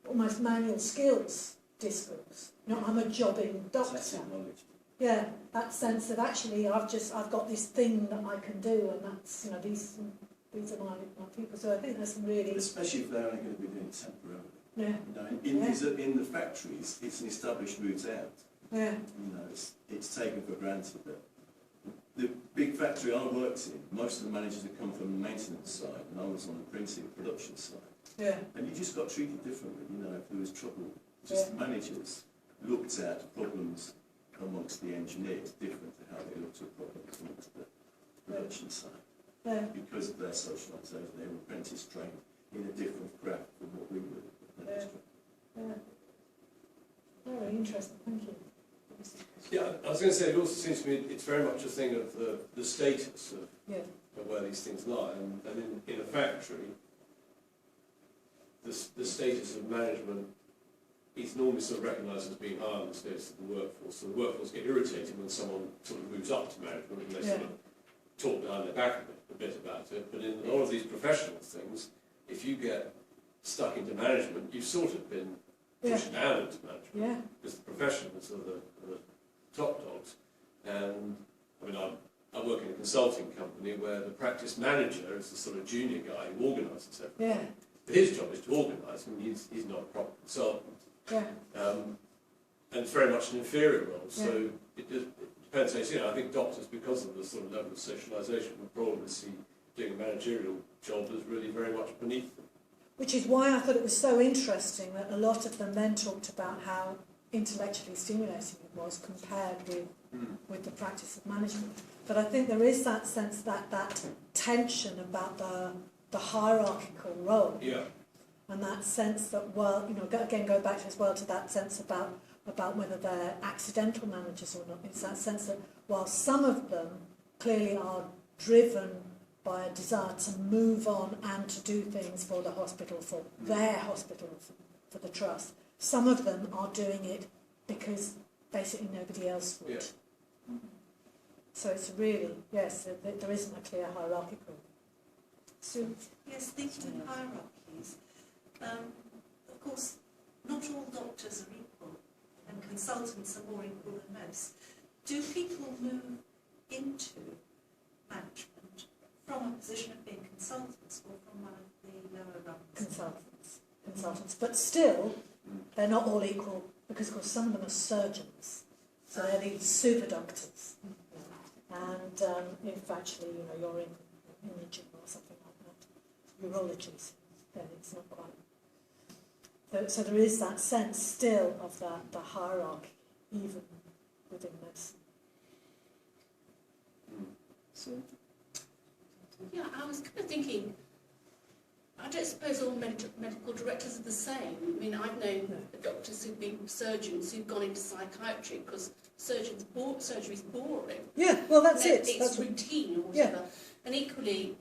almost manual skills discourse. You know, I'm a jobbing doctor. Yeah, that sense of actually I've got this thing that I can do, and that's, you know, these are my people. So I think that's really, especially if they're only going to be doing it temporarily. Yeah. You know, in the factories, it's an established route out. Yeah. You know, it's taken for granted that the big factory I worked in, most of the managers had come from the maintenance side, and I was on the printing production side. Yeah. And you just got treated differently. You know, if there was trouble, just the managers looked at problems amongst the engineers different to how they looked at problems amongst the production side. Yeah. Because of their socialisation, they were apprentice trained in a different craft from what we were apprentice trained. Yeah. Very interesting, thank you. Yeah, I was going to say, it also seems to me it's very much a thing of the status of where these things lie. And in a factory, the status of management is normally sort of recognised as being higher than the status of the workforce. So the workforce get irritated when someone sort of moves up to management and they sort of talk behind their back a bit about it. But in a lot of these professional things, if you get stuck into management, you've sort of been pushed down into management. Because the professionals are the top dogs. And I mean, I work in a consulting company where the practice manager is the sort of junior guy who organises everything. But his job is to organise, and he's not a proper consultant. And it's very much an inferior role. So it depends. You know, I think doctors, because of the sort of level of socialisation, would probably see doing a managerial job as really very much beneath them. Which is why I thought it was so interesting that a lot of them then talked about how intellectually stimulating it was compared with the practice of management. But I think there is that sense that tension about the hierarchical role. Yeah. And that sense that, well, you know, again, go back as well to that sense about whether they're accidental managers or not. It's that sense that while some of them clearly are driven by a desire to move on and to do things for the hospital, for their hospital, for the trust, some of them are doing it because basically nobody else would. Yeah. So it's really, yes, there isn't a clear hierarchical. So, yes, thinking of hierarchies. Of course, not all doctors are equal, and consultants are more equal than most. Do people move into management from a position of being consultants or from one of the lower rungs? Consultants. But still, they're not all equal, because of course some of them are surgeons. So they're these super doctors. And if actually, you know, you're in imaging or something like that, urology, then it's not quite So there is that sense still of the hierarchy, even within medicine. So, Yeah, I was kind of thinking, I don't suppose all medical directors are the same. I mean, I've known doctors who've been surgeons who've gone into psychiatry because surgery's boring. yeah, well, that's it. It's That's routine or whatever. And equally,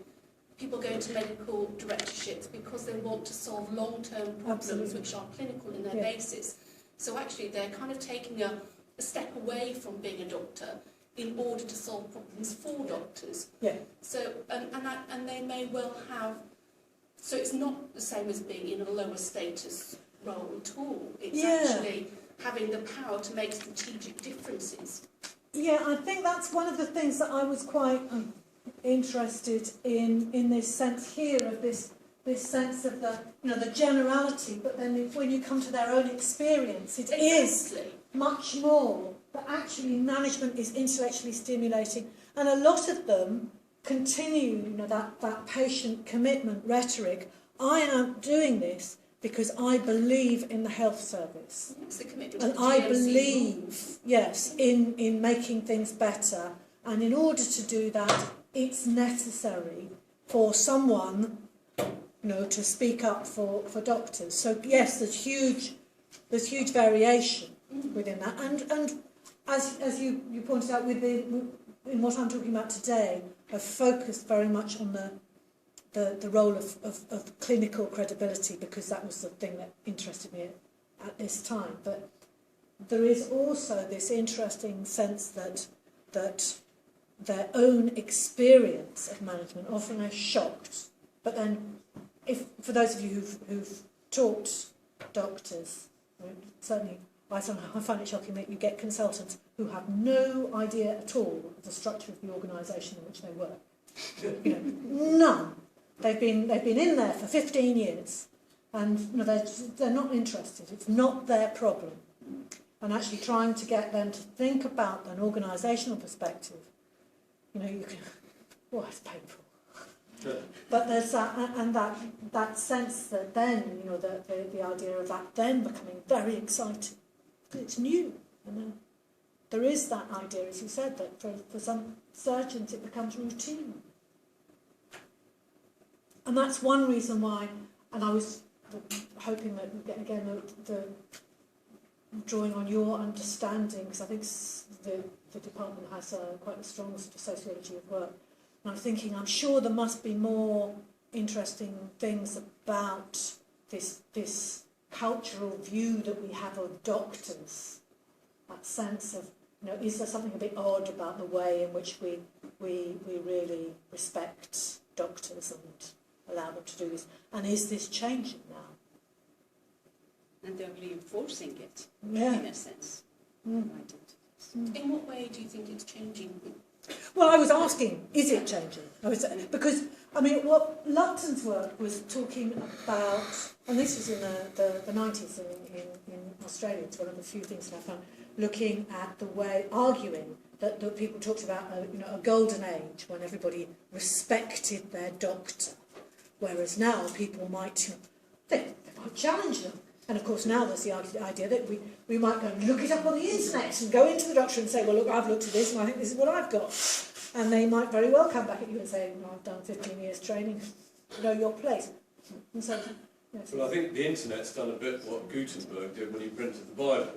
people go into medical directorships because they want to solve long-term problems Absolutely. which are clinical in their Yeah. basis. So actually, they're kind of taking a step away from being a doctor in order to solve problems for doctors. Yeah. So, and they may well have, so it's not the same as being in a lower status role at all. It's Yeah. actually having the power to make strategic differences. Yeah, I think that's one of the things that I was quite interested in this sense here of this sense of the generality, but then when you come to their own experience, it is much more. But actually, management is intellectually stimulating, and a lot of them continue, that patient commitment rhetoric. I am doing this because I believe in the health service. It's the commitment And to the I GMC believe, rules. yes, in making things better. And in order to do that, it's necessary for someone, to speak up for doctors. So yes, there's huge variation within that. And as you pointed out in what I'm talking about today, I've focused very much on the role of clinical credibility, because that was the thing that interested me at this time. But there is also this interesting sense that their own experience of management often are shocked. But then, for those of you who've taught doctors, certainly I find it shocking that you get consultants who have no idea at all of the structure of the organisation in which they work. None. They've been in there for 15 years, and they're not interested. It's not their problem. And actually trying to get them to think about an organisational perspective, you can, it's painful. But there's that sense that then, the idea of that then becoming very exciting. It's new. There is that idea, as you said, that for some surgeons it becomes routine. And that's one reason why, and I was hoping that, again, the drawing on your understanding, because I think the department has quite a strong sort of sociology of work. And I'm thinking, I'm sure there must be more interesting things about this cultural view that we have of doctors. That sense of, is there something a bit odd about the way in which we really respect doctors and allow them to do this? And is this changing now? And they're reinforcing it, Yeah. in a sense. In what way do you think it's changing? Well, I was asking, is it changing? Because, what Lupton's work was talking about, and this was in the 90s in Australia, it's one of the few things that I found, looking at the way, arguing that people talked about a golden age when everybody respected their doctor, whereas now people might, they might challenge them. And of course now there's the idea that we might go and look it up on the internet and go into the doctor and say, well, look, I've looked at this and I think this is what I've got. And they might very well come back at you and say, I've done 15 years training, know your place. And so, yes. Well, I think the internet's done a bit what Gutenberg did when he printed the Bible.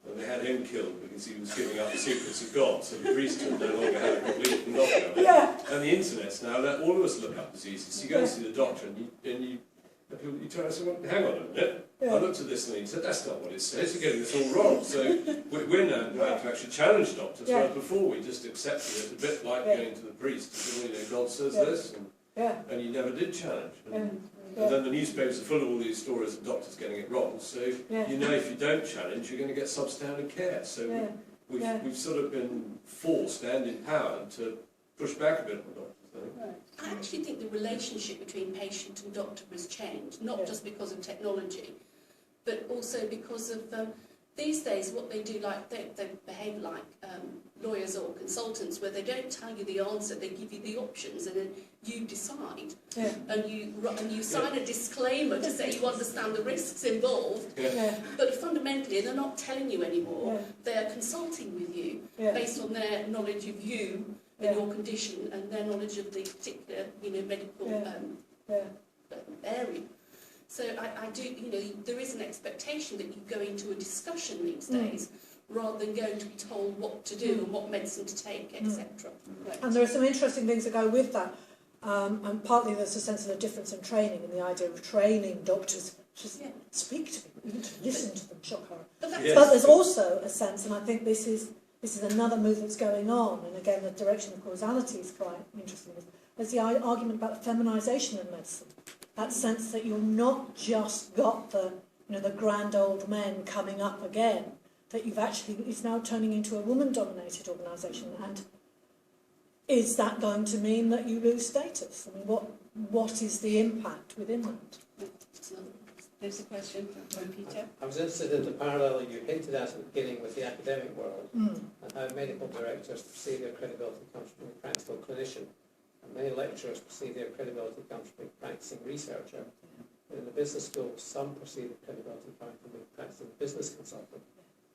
And they had him killed because he was giving up the secrets of God, so the priesthood no longer had a complete knockout. Yeah. And the internet's now let all of us look up diseases. You go and see the doctor and you turn and say, well, hang on a minute. Yeah. I looked at this and he said, that's not what it says, you're getting this all wrong. So we're now going to actually challenge doctors, Yeah. whereas before we just accepted it, a bit like going to the priest and saying, God says this, and you never did challenge. And then the newspapers are full of all these stories of doctors getting it wrong, so if you don't challenge, you're going to get substandard care. So we've sort of been forced and empowered to push back a bit on doctors. I actually think the relationship between patient and doctor has changed, not just because of technology, but also because of these days what they do, like they behave like lawyers or consultants, where they don't tell you the answer, they give you the options, and then you decide. Yeah. And you sign a disclaimer to say you understand the risks involved. Yeah. But fundamentally, they're not telling you anymore. Yeah. They're consulting with you Yeah. based on their knowledge of you and Yeah. your condition, and their knowledge of the particular, medical area. So I do, there is an expectation that you go into a discussion these days, rather than going to be told what to do and what medicine to take, etc. Right. And there are some interesting things that go with that. And partly there's a sense of a difference in training, and the idea of training doctors to speak to people, even to listen to them, shock horror. But But there's also a sense, and I think this is another move that's going on, and again the direction of causality is quite interesting. There's the argument about the feminisation of medicine. That sense that you've not just got the grand old men coming up again, that it's now turning into a woman-dominated organisation. And is that going to mean that you lose status? I mean, what is the impact within that? There's a question from Peter. I was interested in the parallel you hinted at the beginning with the academic world, and how medical directors perceive their credibility comes from a practical clinician. Many lecturers perceive their credibility comes from a practicing researcher. In the business school, some perceive their credibility coming from a practicing business consultant.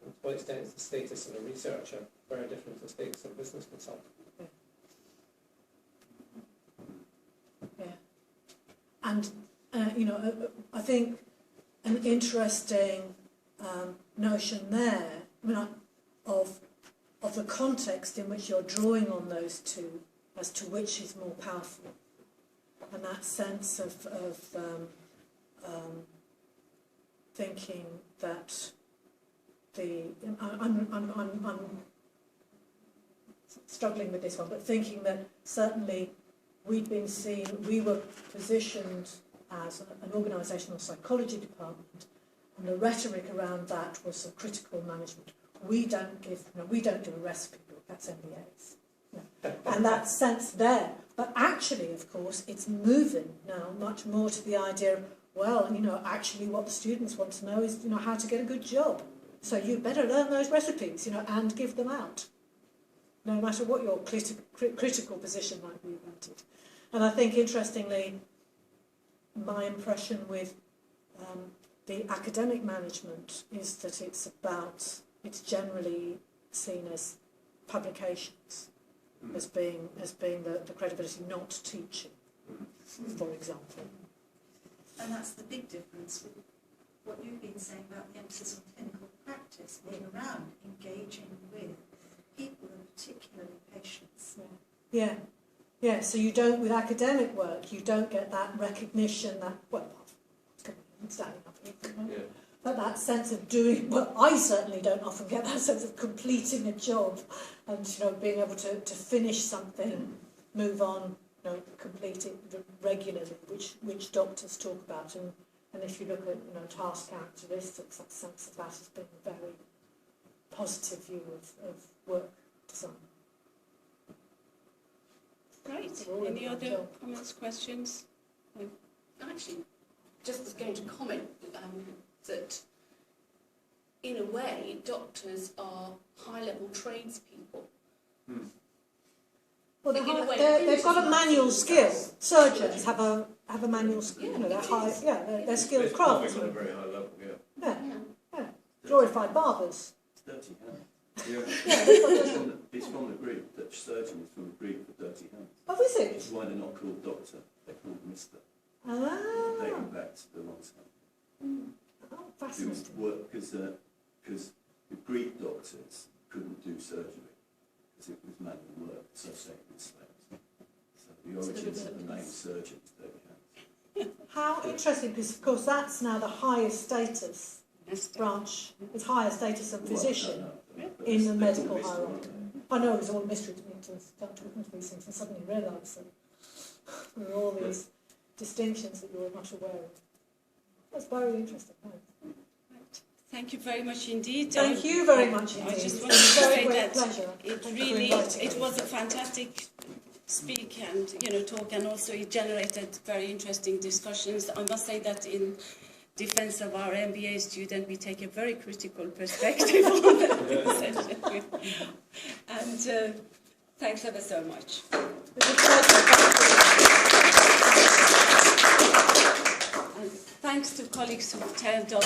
And to what extent is the status of a researcher very different to the status of a business consultant? Yeah. And, I think an interesting notion there, of the context in which you're drawing on those two, as to which is more powerful, and that sense of thinking that I'm struggling with this one, but thinking that certainly we were positioned as an organisational psychology department, and the rhetoric around that was of critical management. We don't do arrest people, that's MBAs. And that sense there. But actually, of course, it's moving now much more to the idea of, actually what the students want to know is, how to get a good job. So you better learn those recipes, and give them out, no matter what your critical position might be about it. And I think, interestingly, my impression with the academic management is that it's generally seen as publications. As being the credibility, not teaching, for example. And that's the big difference with what you've been saying about the emphasis on clinical practice, being around, engaging with people, and particularly patients. Yeah. Yeah, so you don't, with academic work, you don't get that recognition that, I'm standing up here. But that sense of doing, I certainly don't often get that sense of completing a job and, being able to finish something, move on, complete it regularly, which doctors talk about. And if you look at, task characteristics, that sense of that has been a very positive view of work design. Right. Any other comments, questions? Actually, just was going to comment that in a way doctors are high-level tradespeople. Well, they've got a manual skill. Surgeons have a manual skill. They're skilled craftsmen. At a very high level, Yeah. Glorified barbers. It's dirty hands. Yeah. It's from the Greek. Dutch surgeon is from the Greek for dirty hands. Oh, is it? That's why they're not called doctor. They're called mister. Ah. Dating back to the long time. Oh, fascinating. Because the Greek doctors couldn't do surgery because it was manual work associated with slaves. So the origins of the name surgeon is dirty hands. How interesting, because of course that's now the highest status branch. It's higher status of physician in the medical hierarchy. I know it was all a mystery to me to start talking to these things and suddenly realise that there are all these distinctions that you were not aware of. That's very interesting. Thank you very much indeed. Thank you very much indeed. I just It's wanted to a very say great that pleasure. it was a fantastic speak and talk, and also it generated very interesting discussions. I must say that in defense of our MBA student, we take a very critical perspective on that session. And thanks ever so much. And thanks to colleagues who turned on